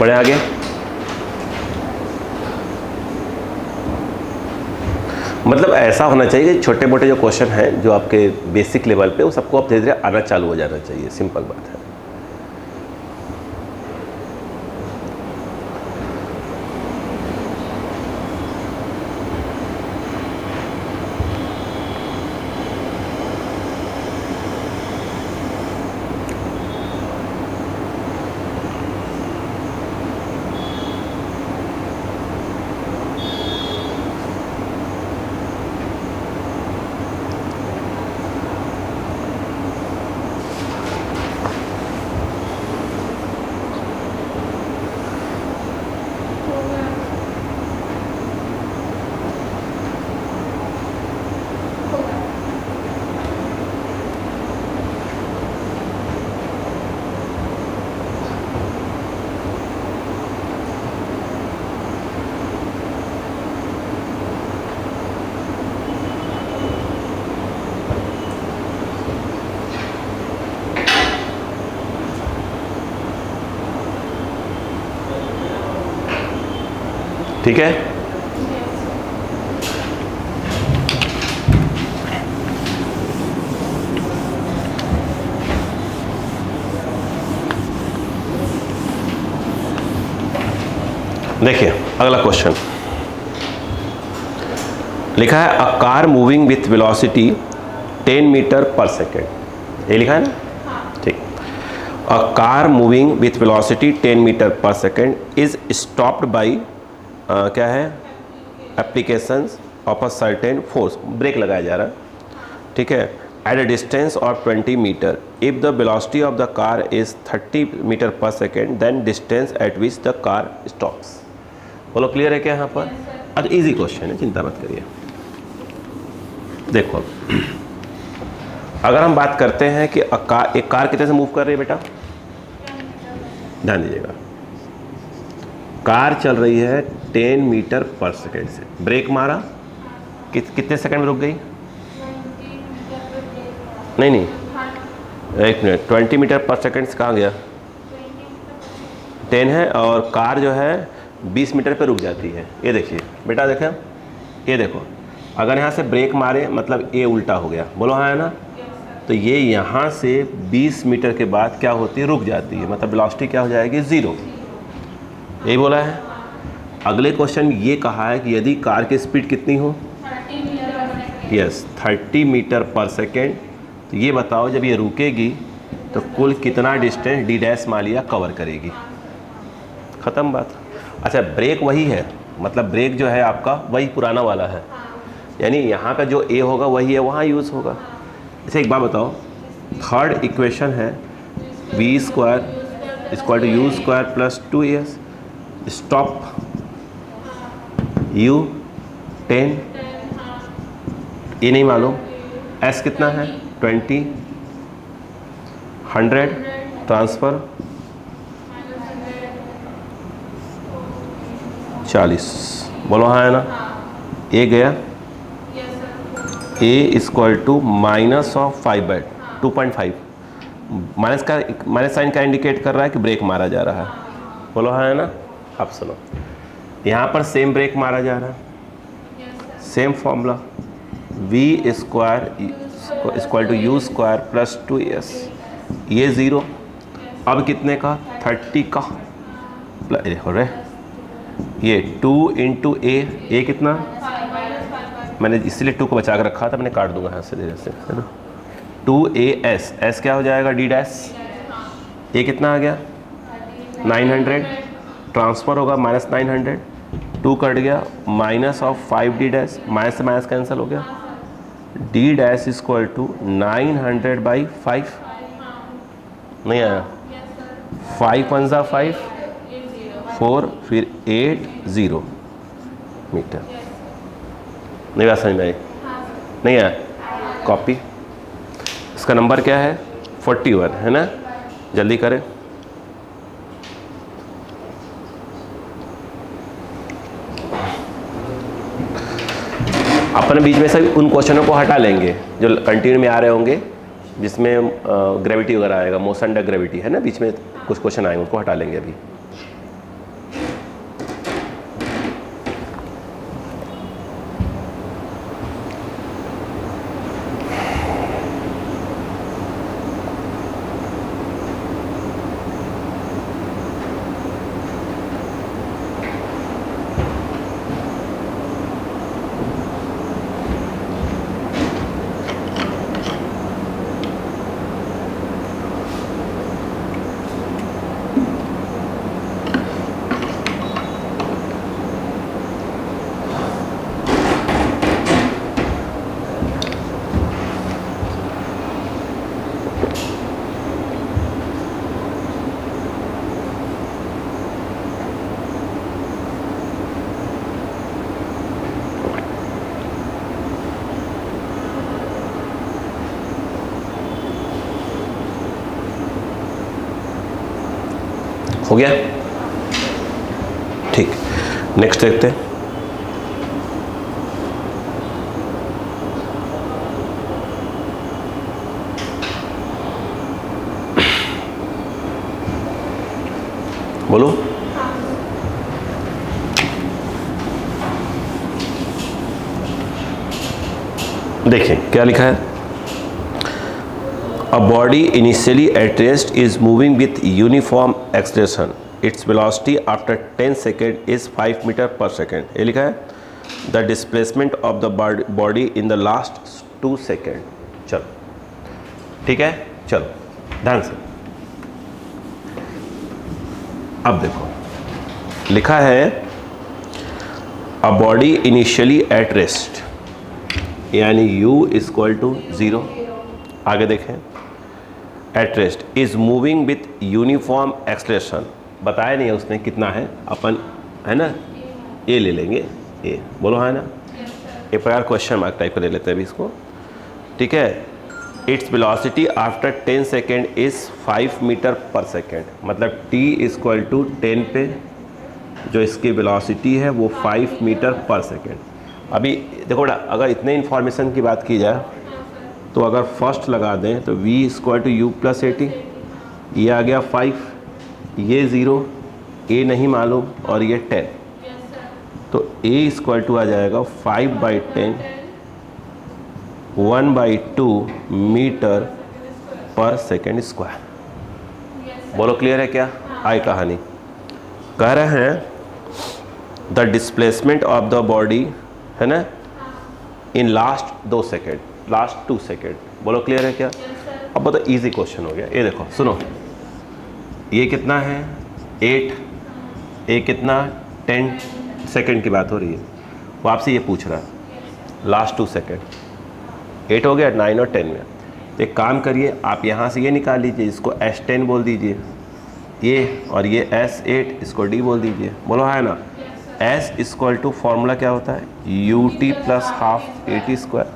बढ़े आगे। मतलब ऐसा होना चाहिए कि छोटे मोटे जो क्वेश्चन हैं जो आपके बेसिक लेवल पे, वो सबको आप धीरे धीरे आना चालू हो जाना चाहिए, सिंपल बात है। ठीक है, देखिए अगला क्वेश्चन लिखा है, a car moving with velocity 10 metre per second, ये लिखा है ना? ठीक। A car moving with velocity 10 metre per second is stopped by क्या है, applications of a certain force, brake लगाया जा रहा है, ठीक है, at a distance of 20 metre, if the velocity of the car is 30 metre per second, then distance at which the car stops. बोलो clear है क्या यहाँ पर? अच्छा, इजी क्वेश्चन है, चिंता मत करिए। देखो अगर हम बात करते हैं कि एक कार कितने से मूव कर रही है बेटा, ध्यान दीजिएगा, कार चल रही है 10 मीटर पर सेकेंड से, ब्रेक मारा कितने सेकंड में रुक गई? नहीं, एक मिनट, 20 मीटर पर सेकेंड से कहाँ गया? 10 है, और कार जो है 20 मीटर पे रुक जाती है। ये देखिए बेटा, देखें, ये देखो, अगर यहाँ से ब्रेक मारे मतलब ये उल्टा हो गया, बोलो हाँ है ना, तो ये यहाँ से 20 मीटर के बाद क्या होती है? रुक जाती है, मतलब वेलोसिटी क्या हो जाएगी? 0। यही बोला है। अगले क्वेश्चन ये कहा है कि यदि कार की स्पीड कितनी हो? 30 मीटर पर सेकेंड। तो ये बताओ जब ये रुकेगी तो कुल कितना डिस्टेंस डी डैश मान लिया कवर करेगी? ख़त्म बात। अच्छा, ब्रेक वही है, मतलब ब्रेक जो है आपका वही पुराना वाला है, यानी यहाँ का जो ए होगा वही है, वहाँ यूज़ होगा। अच्छा एक बात बताओ, थर्ड इक्वेशन है v square equal to u square plus 2s, stop u 10, ये नहीं मालूम, s कितना है? 20, 100 ट्रांसफ़र 40, बोलो हाँ है ना। ए गया, a equal to minus of 5/2.5, minus sign का इंडिकेट कर रहा है कि ब्रेक मारा जा रहा है, बोलो हाँ है ना। अब सुनो, यहाँ पर सेम ब्रेक मारा जा रहा है, same formula v square equal to u square plus 2s, ये 0, अब कितने का? 30 का हो रहा है, ये 2 इंटू ए कितना? मैंने इसलिए 2 को बचा कर रखा था, मैंने काट दूंगा यहाँ से धीरे से, है ना। 2as, s क्या हो जाएगा? डी डैश, ए कितना आ गया? 900, ट्रांसफ़र होगा -900, 2 कट गया, minus of 5 D dash, minus से माइनस कैंसिल हो गया, डी डैश इक्वल टू 900/5, नहीं आया, 5 1 जा 5, 4 फिर 8 0 मीटर। नहीं बात समझ में आई? नहीं आया? कॉपी। इसका नंबर क्या है? 41 है ना, जल्दी करें। अपने बीच में से उन क्वेश्चनों को हटा लेंगे जो कंटिन्यू में आ रहे होंगे, जिसमें ग्रेविटी वगैरह आएगा, मोशन अंडर ग्रेविटी है ना, बीच में कुछ क्वेश्चन आएंगे, उनको हटा लेंगे अभी। हो गया? ठीक, नेक्स्ट देखते हैं। बोलो। देखिए क्या लिखा है, A body initially at rest is moving with uniform acceleration. Its velocity after 10 seconds is 5 meter per second. ये लिखा है, The displacement of the body in the last 2 seconds. चलो ठीक है, चलो ध्यान से। अब देखो लिखा है A body initially at rest, यानी u इक्वल टू 0। आगे देखें, at rest is moving with uniform acceleration, बताया नहीं है उसने कितना है, अपन है ना ए ले लेंगे, ए बोलो है ना, एक प्रकार क्वेश्चन मार्क टाइप का ले लेते हैं अभी इसको, ठीक है। Its velocity after 10 second is 5 metre per second, मतलब t इक्वल टू 10 पे जो इसकी वेलोसिटी है वो 5 मीटर पर सेकेंड। अभी देखो बेटा, अगर इतने इन्फॉर्मेशन की बात की जाए तो अगर फर्स्ट लगा दें तो v equal to u plus 80, ये आ गया 5, ये 0, a नहीं मालूम और ये 10, तो a इक्वल टू आ जाएगा 5/10 1/2 मीटर पर सेकेंड स्क्वायर। बोलो क्लियर है क्या? आई कहानी कह रहे हैं the displacement of the body, है ना, in last 2 second, last 2 second. बोलो क्लियर है क्या? अब बहुत इजी क्वेश्चन हो गया। ये देखो सुनो, ये कितना है 8, ये कितना 10 सेकेंड की बात हो रही है, वो आपसे ये पूछ रहा है लास्ट 2 सेकेंड, 8 हो गया 9 और 10 में। तो एक काम करिए, आप यहाँ से ये निकाल लीजिए, इसको S10 बोल दीजिए, ये और ये S8, इसको D बोल दीजिए। बोलो है ना? S इक्वल टू फॉर्मूला क्या होता है? UT plus half AT square.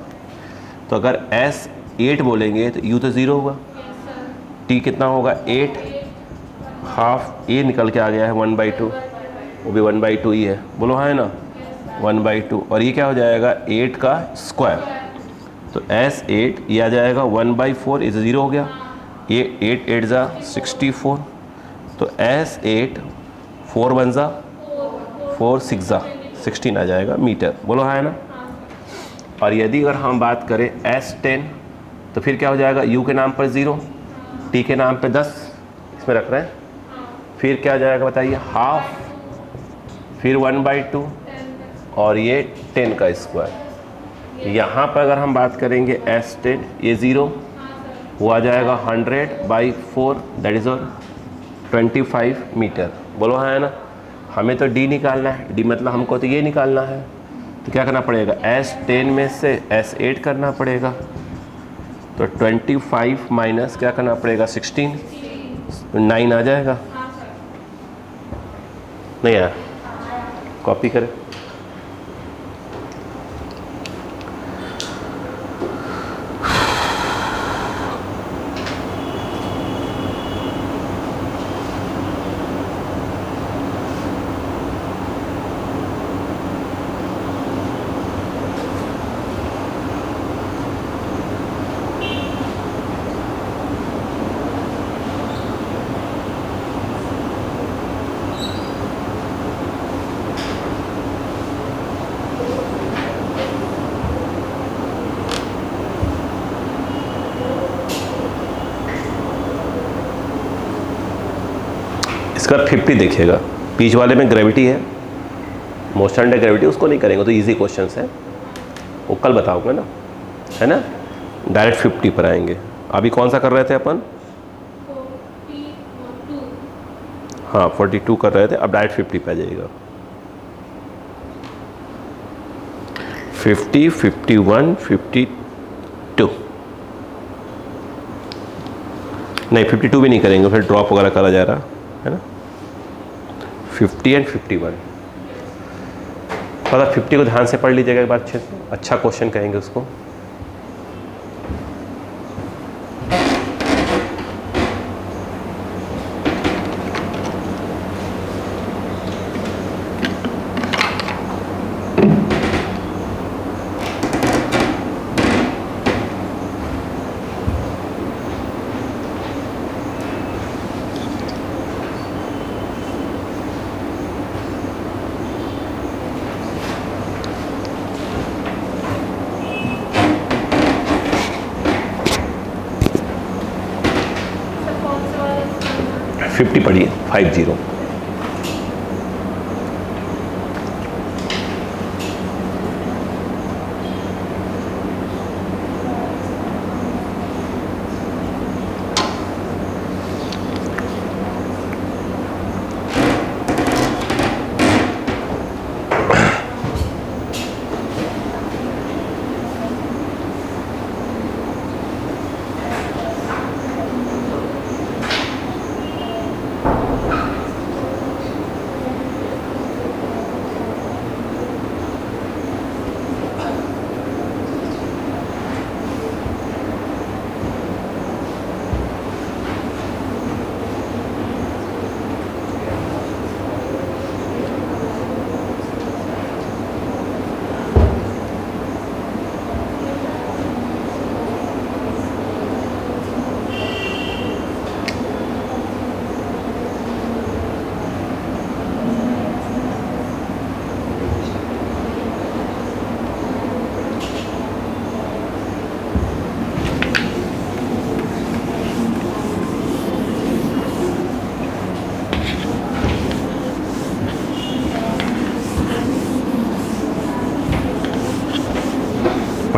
तो अगर S8 बोलेंगे तो U तो 0 होगा, T कितना होगा 8, हाफ A निकल के आ गया है 1/2, वो भी 1/2 ही है। बोलो है ना? 1/2, और ये क्या हो जाएगा 8 का स्क्वायर, तो S8 ये आ जाएगा 1/4, इसे 0 हो गया, ये 8 8 जा 64, तो S8 4 1 जा 4 6 जा 16 आ जाएगा मीटर। बोलो है ना? और यदि अगर हम बात करें S10 तो फिर क्या हो जाएगा, U के नाम पर 0, T के नाम पर 10 इसमें रख रहे हैं, फिर क्या हो जाएगा बताइए हाफ, फिर 1/2 और ये 10 का स्क्वायर। यहाँ पर अगर हम बात करेंगे S10, ये 0, वो आ जाएगा 100/4, दैट इज़ 25 मीटर। बोलो है ना? हमें तो D निकालना है, D मतलब हमको तो ये निकालना है, तो क्या करना पड़ेगा S10 में से S8 करना पड़ेगा, तो 25 माइनस क्या करना पड़ेगा 16, 9 आ जाएगा। नहीं आया? कॉपी करें। इसका 50 देखिएगा, बीच वाले में ग्रेविटी है, मोशन अंडर ग्रेविटी, उसको नहीं करेंगे तो इजी क्वेश्चन है, वो कल बताऊंगा ना, है ना? डायरेक्ट 50 पर आएंगे। अभी कौन सा कर रहे थे अपन? 42। हाँ 42 कर रहे थे, अब डायरेक्ट 50 पे आ जाइएगा। 50, 51, 52 नहीं, 52 भी नहीं करेंगे, फिर ड्रॉप वगैरह करा जा रहा है ना। 50 एंड 51, थोड़ा 50 को ध्यान से पढ़ लीजिएगा एक बार अच्छे से, अच्छा क्वेश्चन कहेंगे उसको। सर कौन सा वाला? 50 पढ़िए, 50।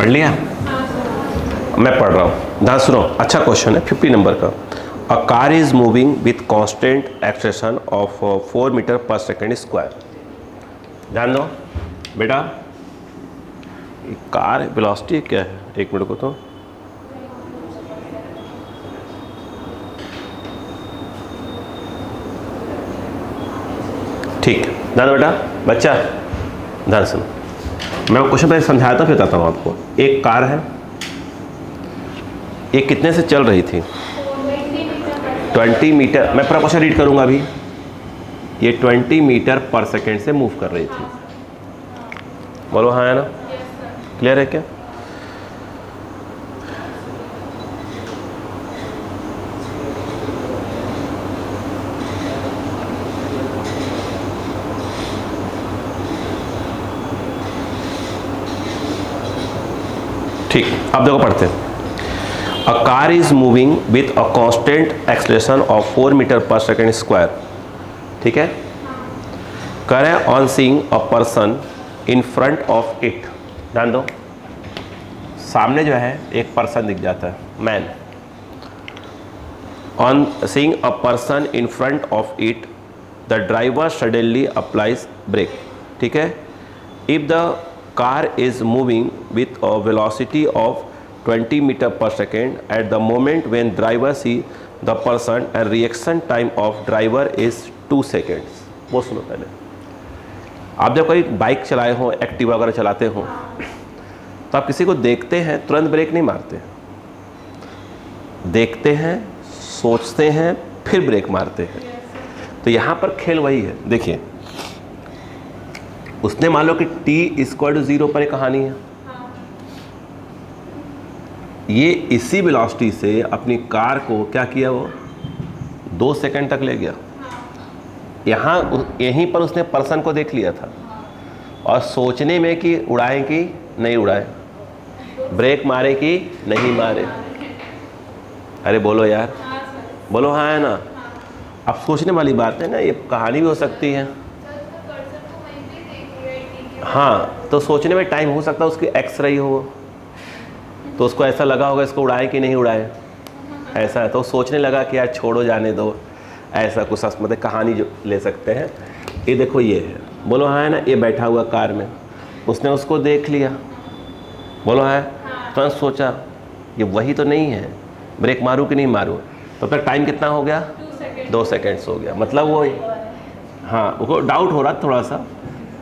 पढ़ लिया? मैं पढ़ रहा हूँ, ध्यान सुनो। अच्छा क्वेश्चन है 50 नंबर का। A car is moving with constant acceleration of 4 metre per second square. ध्यान दो बेटा, कार वेलोसिटी क्या है, एक मिनट को तो ठीक। ध्यान बेटा, बच्चा ध्यान सुनो, मैं क्वेश्चन पहले समझाता फिर बताता हूँ आपको। एक कार है, ये कितने से चल रही थी? 20 मीटर। मैं पूरा क्वेश्चन रीड करूंगा अभी। ये 20 मीटर पर सेकेंड से मूव कर रही थी। बोलो हाँ है ना? क्लियर है क्या? ठीक, अब देखो पढ़ते हैं। A car is moving with a constant acceleration of 4 metre per second square. ठीक है, करें on seeing a person in front of it. ध्यान दो, सामने जो है एक पर्सन दिख जाता है, man. On seeing a person in front of it the driver suddenly applies brake. ठीक है, if the car is moving with a velocity of 20 metre per second at the moment when driver see the person and reaction time of driver is 2 seconds. वो सुनो पहले। आप जब कोई bike चलाए हो, एक्टिवा वगैरह चलाते हो, तो आप किसी को देखते हैं तुरंत ब्रेक नहीं मारते, देखते हैं, सोचते हैं, फिर ब्रेक मारते हैं। तो यहाँ पर खेल वही है। देखिए, उसने मान लो कि t=0 पर एक कहानी है, ये इसी वेलोसिटी से अपनी कार को क्या किया, वो 2 सेकंड तक ले गया। यहाँ यहीं पर उसने पर्सन को देख लिया था, और सोचने में कि उड़ाएं कि नहीं उड़ाएं, ब्रेक मारे कि नहीं मारे। अरे बोलो यार, बोलो हाँ है ना? अब सोचने वाली बात है ना, ये कहानी भी हो सकती है। हाँ, तो सोचने में टाइम हो सकता है उसकी एक्स रही हो, तो उसको ऐसा लगा होगा इसको उड़ाए कि नहीं उड़ाए, ऐसा है। तो सोचने लगा कि यार छोड़ो जाने दो, ऐसा कुछ मतलब कहानी जो ले सकते हैं। ये देखो ये है, बोलो हाँ है ना? ये बैठा हुआ कार में, उसने उसको देख लिया, बोलो हाँ, तो सोचा ये वही तो नहीं है, ब्रेक मारूँ कि नहीं मारूँ। तो तक टाइम कितना हो गया? 2 सेकेंड्स हो गया। मतलब वो हाँ, उसको डाउट हो रहा थोड़ा सा।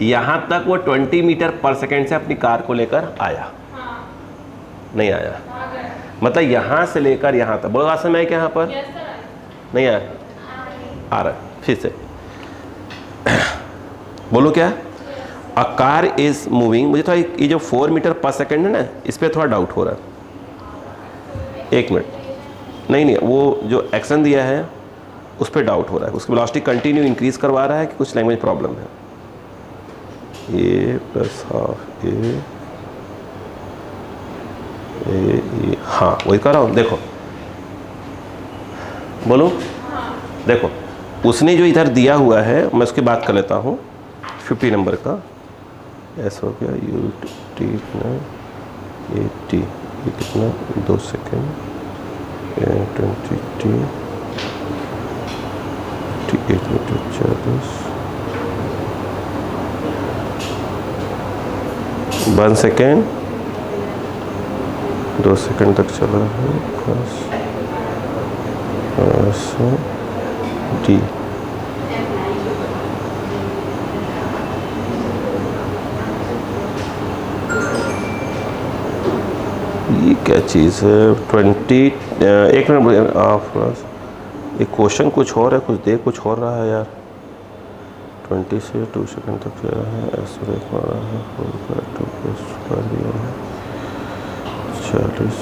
यहाँ तक वो 20 मीटर पर सेकेंड से अपनी कार को लेकर आया, नहीं आया, मतलब यहाँ से लेकर यहाँ तक। बोलो आसन में क्या यहाँ पर नहीं आया, आ रहा है फिर से। बोलो क्या? अ कार इज मूविंग। मुझे थोड़ा ये जो 4 मीटर पर सेकेंड है ना, इस पर थोड़ा डाउट हो रहा है। एक मिनट, नहीं, वो जो एक्शन दिया है उस पर डाउट हो रहा है। उसकी वेलोसिटी कंटिन्यू इंक्रीज करवा रहा है कि कुछ लैंग्वेज प्रॉब्लम है। ए प्लस हाफ ए, हाँ वही कर रहा हूँ। देखो बोलो, देखो उसने जो इधर दिया हुआ है, मैं उसकी बात कर लेता हूँ। 50 नंबर का ऐसा हो गया, यू टी कितना, ए टी, ये कितना 2 second, 20 T, 1 metre 40, 1 second 2 second तक चला है, डी। ये क्या चीज़ है? 20 एक मिनट आप, ये क्वेश्चन कुछ और है, कुछ दे कुछ और रहा है यार। 20 से 2 सेकंड तक चला है, ऐसा देख रहा है, 4 दिया है, 40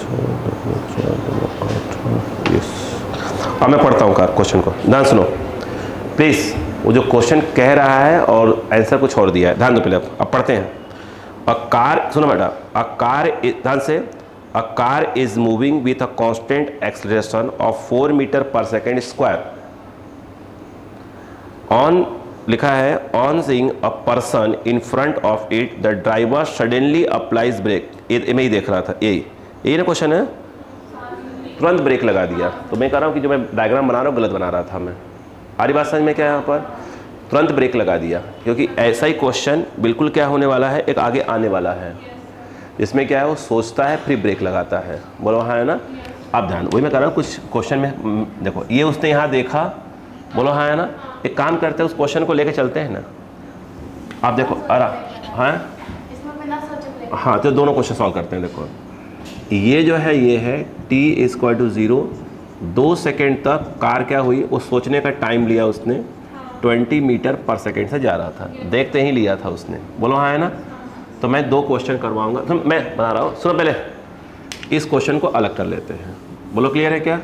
अब मैं पढ़ता हूँ क्वेश्चन को, ध्यान सुनो प्लीज़। वो जो क्वेश्चन कह रहा है और आंसर कुछ और दिया है, ध्यान दो पहले। अब पढ़ते हैं। अ कार, सुनो बेटा, अ कार, ध्यान से, a car is moving with a constant acceleration of 4 metre per second square. On लिखा है, on seeing a person in front of it the driver suddenly applies brake. ये मैं ही देख रहा था, यही ना क्वेश्चन है, तुरंत ब्रेक लगा दिया। तो मैं कह रहा हूँ कि जो मैं डायग्राम बना रहा हूँ गलत बना रहा था मैं। सारी बात समझ में क्या है यहाँ पर, तुरंत ब्रेक लगा दिया, क्योंकि ऐसा ही क्वेश्चन बिल्कुल क्या होने वाला है, एक आगे आने वाला है, इसमें क्या है वो सोचता है फिर ब्रेक लगाता है। बोलो हाँ है ना। अब ध्यान, वही मैं कह रहा हूँ कुछ क्वेश्चन में देखो, ये उसने यहाँ देखा, बोलो हाँ है ना। एक काम करते हैं, उस क्वेश्चन को लेके चलते हैं ना। आप देखो अरे हाँ हाँ, तो दोनों क्वेश्चन सॉल्व करते हैं। देखो ये जो है ये है t = 0, 2 सेकेंड तक कार क्या हुई, वो सोचने का टाइम लिया उसने, 20 मीटर पर सेकेंड से जा रहा था, देखते ही लिया था उसने। बोलो हाँ है ना। तो मैं 2 क्वेश्चन करवाऊंगा, तो मैं बता रहा हूँ, सुनो पहले इस क्वेश्चन को अलग कर लेते हैं। बोलो क्लियर है क्या।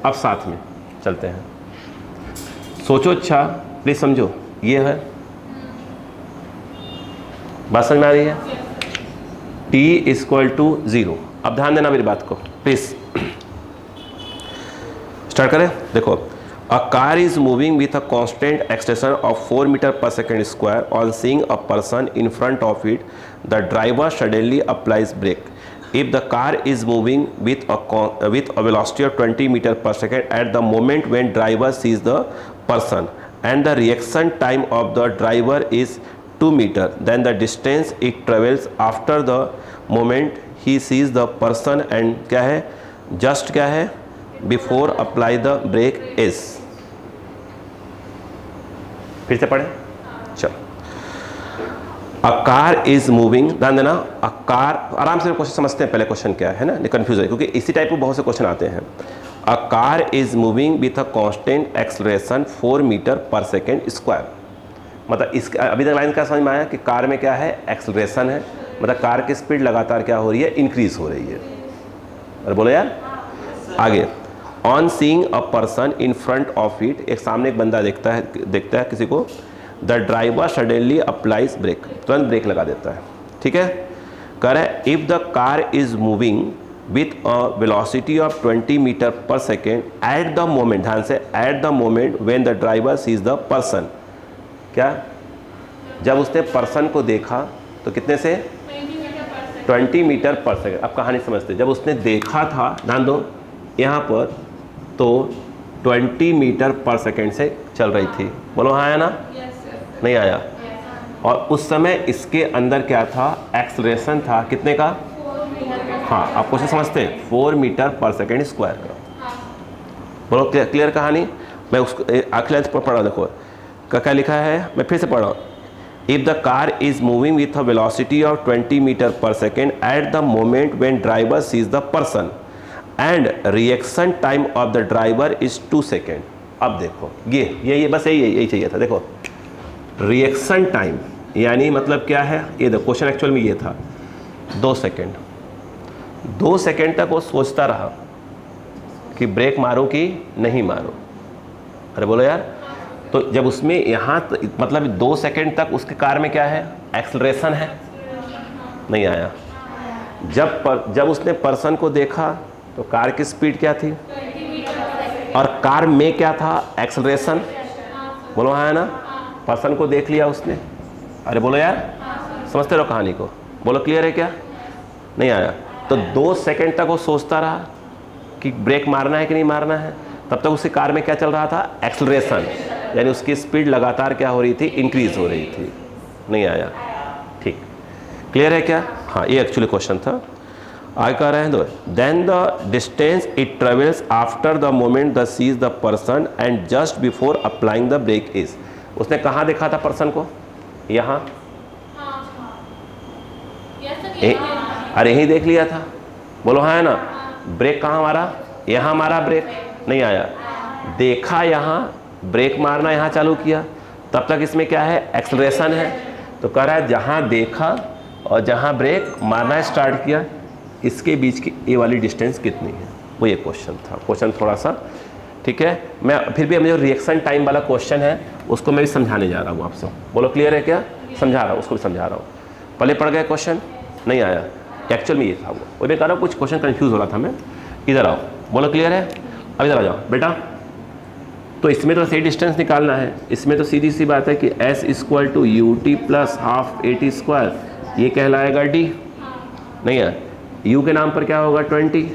अब साथ में चलते हैं, सोचो अच्छा, प्लीज समझो। ये है, बात समझ में आ रही है, t = 0। अब ध्यान देना मेरी बात को प्लीज, स्टार्ट करें। देखो, a car is moving with a constant acceleration of 4 metre per second square. On seeing a person in front of it, the driver suddenly applies brake. If the car is moving with a velocity of 20 meter per second at the moment when driver sees the person, and the reaction time of the driver is 2 meter, then the distance it travels after the moment he sees the person and क्या है, just क्या है, before apply the brake is। फिर से पढ़े, चलो। अ car is moving, ध्यान देना, अ कार, आराम से क्वेश्चन समझते हैं, पहले क्वेश्चन क्या है ना, कंफ्यूज है, क्योंकि इसी टाइप के बहुत से क्वेश्चन आते हैं। A car is moving with a constant acceleration 4 metre per second square. मतलब इस अभी तक लाइन क्या समझ में आया कि कार में क्या है, एक्सलरेशन है, मतलब कार की स्पीड लगातार क्या हो रही है, इंक्रीज हो रही है। अरे बोलो यार आगे। On seeing a person in front of it, एक सामने एक बंदा देखता है किसी को, the driver suddenly applies brake, तुरंत ब्रेक लगा देता है। ठीक है, कह रहा है if the car is moving with a velocity of 20 metre per second at the moment, ध्यान से, at the moment when the driver sees the person, क्या, जब उसने पर्सन को देखा तो कितने से, 20 मीटर पर सेकेंड। अब कहानी समझते, जब उसने देखा था, ध्यान दो यहाँ पर, तो 20 मीटर पर सेकेंड से चल रही थी। बोलो हाँ है ना, नहीं आया। और उस समय इसके अंदर क्या था, एक्सलरेशन था, कितने का, हाँ आप क्वेश्चन समझते हैं, 4 मीटर पर सेकेंड स्क्वायर का। बोलो क्लियर कहानी। मैं उसको आखिर पढ़ा, देखो क्या लिखा है, मैं फिर से पढ़ रहा हूँ। If the car is moving with a velocity of 20 metre per second at the moment when driver sees the person and reaction time of the driver is 2 second. अब देखो ये बस यही चाहिए था। देखो रिएक्शन टाइम यानी मतलब क्या है, ये देखो क्वेश्चन एक्चुअल में ये था, 2 सेकेंड। 2 सेकेंड तक वो सोचता रहा कि ब्रेक मारूं कि नहीं मारूं। अरे बोलो यार, तो जब उसमें यहाँ मतलब 2 सेकेंड तक उसके कार में क्या है, एक्सलरेशन है, नहीं आया। जब उसने पर्सन को देखा तो कार की स्पीड क्या थी, और कार में क्या था, एक्सलरेशन। बोलो हाँ है ना, पर्सन को देख लिया उसने। अरे बोलो यार, समझते रहो कहानी को। बोलो क्लियर है क्या, नहीं आया। तो 2 सेकेंड तक वो सोचता रहा कि ब्रेक मारना है कि नहीं मारना है, तब तक उसकी कार में क्या चल रहा था, एक्सलरेशन, यानी उसकी स्पीड लगातार क्या हो रही थी, इंक्रीज हो रही थी, नहीं आया। ठीक, क्लियर है क्या। हाँ ये एक्चुअली क्वेश्चन था। आगे कह रहे हैं तो then the distance it travels after the moment the sees the person and just before applying the brake is. उसने कहाँ देखा था पर्सन को, यहाँ, अरे यहीं देख लिया था। बोलो हाँ है ना। ब्रेक कहाँ मारा, यहाँ मारा, ब्रेक नहीं आया। देखा यहाँ, ब्रेक मारना यहाँ चालू किया, तब तक इसमें क्या है, एक्सलरेशन है। तो कह रहा है जहाँ देखा और जहाँ ब्रेक मारना स्टार्ट किया, इसके बीच की ये वाली डिस्टेंस कितनी है, वो ये क्वेश्चन था। क्वेश्चन थोड़ा सा ठीक है, मैं फिर भी जो रिएक्शन टाइम वाला क्वेश्चन है उसको मैं भी समझाने जा रहा हूँ आपसे। बोलो क्लियर है क्या, समझा रहा हूँ, उसको भी समझा रहा हूँ। पहले पढ़ गए क्वेश्चन, नहीं आया, एक्चुअल में ये था वो मैं कह रहा हूँ, कुछ क्वेश्चन कन्फ्यूज़ हो रहा था मैं। इधर आओ, बोलो क्लियर है, अब इधर आ जाओ बेटा। तो इसमें तो सही डिस्टेंस निकालना है। इसमें तो सीधी सी बात है कि s = ut + ½ at², ये कहलाएगा d, नहीं है। u के नाम पर क्या होगा 20,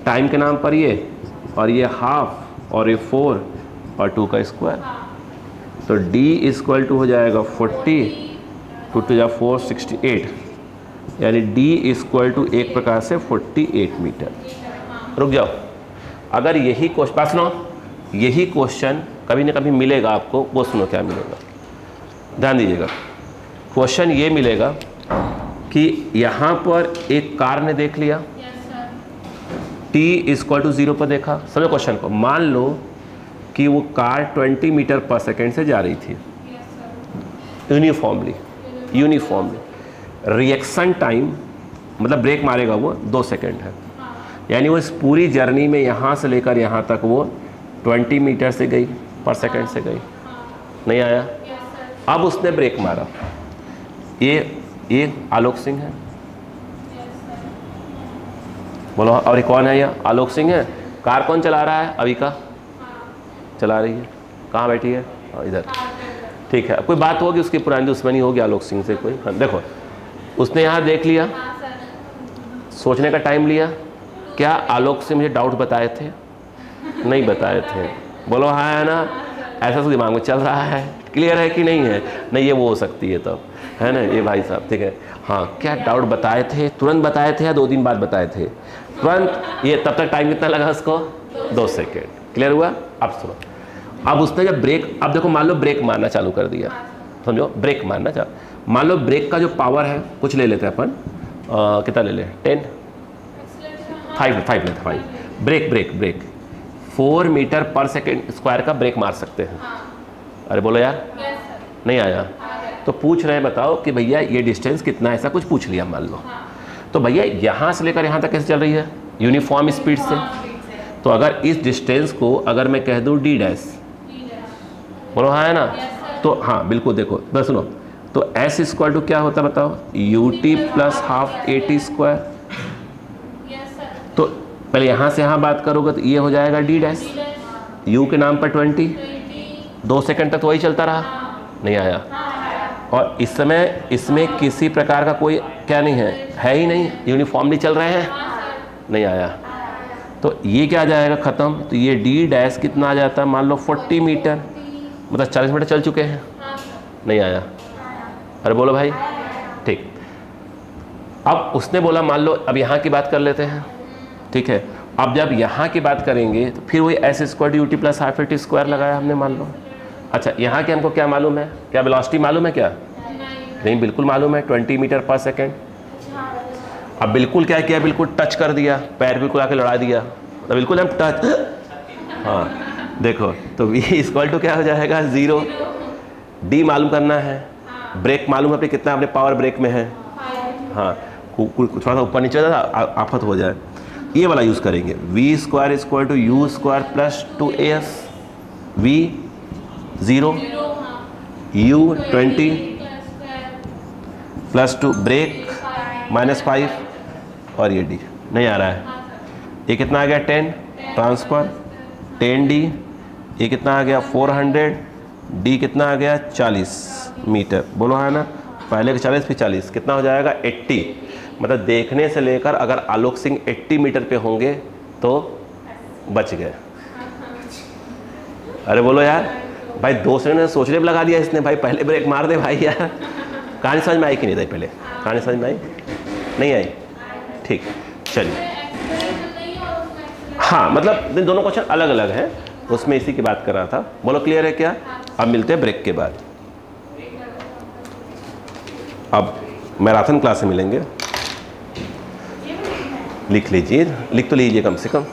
टाइम के नाम पर ये, और ये हाफ, और ये 4 और 2 का स्क्वायर। तो d इक्वल टू हो जाएगा 40, 2 to 4 68, यानी d इक्वल टू एक प्रकार से 48 मीटर। रुक जाओ, अगर यही क्वेश्चन, पास सुनो, यही क्वेश्चन कभी ना कभी मिलेगा आपको, वो सुनो क्या मिलेगा, ध्यान दीजिएगा। क्वेश्चन ये मिलेगा कि यहाँ पर एक कार ने देख लिया, t इक्वल टू 0 पर देखा। समझो क्वेश्चन को, मान लो कि वो कार 20 मीटर पर सेकेंड से जा रही थी यूनिफॉर्मली। रिएक्शन टाइम मतलब ब्रेक मारेगा वो 2 सेकेंड है, यानी वो इस पूरी जर्नी में यहाँ से लेकर यहाँ तक वो 20 मीटर से गई पर सेकेंड से गई, नहीं आया। अब उसने ब्रेक मारा, ये आलोक सिंह है, बोलो, और ये कौन है? ये आलोक सिंह है। कार कौन चला रहा है? अविका चला रही है। कहाँ बैठी है? इधर, ठीक है। कोई बात होगी उसकी पुरानी दुश्मनी होगी आलोक सिंह से कोई। हाँ, देखो उसने यहाँ देख लिया, सोचने का टाइम लिया। क्या आलोक सिंह मुझे डाउट बताए थे? नहीं बताए थे, बोलो हाँ है ना, ऐसा तो दिमाग में चल रहा है, क्लियर है कि नहीं है? नहीं, ये वो हो सकती है तब, है ना ये भाई साहब, ठीक है। हाँ, क्या डाउट बताए थे? तुरंत बताए थे या 2 दिन बाद बताए थे? तुरंत। ये तब तक टाइम कितना लगा उसको? 2 सेकेंड। क्लियर हुआ? अब सुनो, अब उसने जब ब्रेक, अब देखो मान लो ब्रेक मारना चालू कर दिया, समझो ब्रेक मारना चालू, मान लो ब्रेक का जो पावर है कुछ ले लेते हैं अपन, कितना ले लें? 10, 5 लेते, 5। Break 4 metre per second square का ब्रेक मार सकते हैं। अरे बोलो यार, नहीं आया? तो पूछ रहे हैं, बताओ कि भैया ये डिस्टेंस कितना है, ऐसा कुछ पूछ लिया मान लो। तो भैया यहाँ से लेकर यहाँ तक कैसे चल रही है? यूनिफॉर्म स्पीड से। तो अगर इस डिस्टेंस को अगर मैं कह दूँ d डैश, बोलो हाँ है ना? तो हाँ बिल्कुल, देखो बस सुनो, तो s इक्वल टू क्या होता है बताओ? ut plus half at square. तो पहले यहाँ से यहाँ बात करोगे तो ये हो जाएगा d डैश, u के नाम पर 20, 2 सेकंड तक तो वही चलता रहा, नहीं आया। और इस समय इसमें किसी प्रकार का कोई क्या नहीं है ही नहीं, यूनिफॉर्मली चल रहे हैं, नहीं आया। तो ये क्या आ जाएगा? ख़त्म। तो ये d डैश कितना आ जाता है? मान लो 40 मीटर, मतलब 40 मीटर चल चुके हैं, नहीं आया। अरे बोलो भाई, ठीक। अब उसने बोला, मान लो अब यहाँ की बात कर लेते हैं, ठीक है। अब जब यहाँ की बात करेंगे तो फिर वही s square ut plus half at square लगाया हमने, मान लो। अच्छा, यहाँ के हमको क्या मालूम है? क्या वेलोसिटी मालूम है क्या? नहीं, बिल्कुल मालूम है, 20 मीटर पर सेकेंड। अब बिल्कुल क्या किया? बिल्कुल टच कर दिया, पैर बिल्कुल आके लड़ा दिया, तो बिल्कुल हम टच, हाँ देखो, तो v इक्वल टू क्या हो जाएगा? 0। d मालूम करना है, ब्रेक मालूम है अपने कितना अपने पावर ब्रेक में है, हाँ थोड़ा सा ऊपर नीचे आफत हो जाए, ये वाला यूज़ करेंगे। v square equal to u square plus 2as, v 0, u 20 plus 2 brake -5, और ये d नहीं आ रहा है। ये कितना आ गया? 10 ट्रांसफ़र, 10d। ये कितना आ गया? 400, d कितना आ गया? 40 मीटर, बोलो है ना? पहले का 40 फिर 40, कितना हो जाएगा? 80। मतलब देखने से लेकर अगर आलोक सिंह 80 मीटर पे होंगे तो बच गए। अरे बोलो यार भाई, 2 सेकंड सोचने में लगा दिया इसने भाई, पहले ब्रेक मार दे भाई यार। कहानी समझ में आई कि नहीं? पहले कहानी समझ में आई? नहीं आई? ठीक, चलिए। हाँ, मतलब दोनों क्वेश्चन अलग अलग हैं, उसमें इसी की बात कर रहा था। बोलो क्लियर है क्या? अब मिलते हैं ब्रेक के बाद। अब मैराथन क्लास से मिलेंगे। लिख लीजिए, लिख तो लीजिए कम से कम।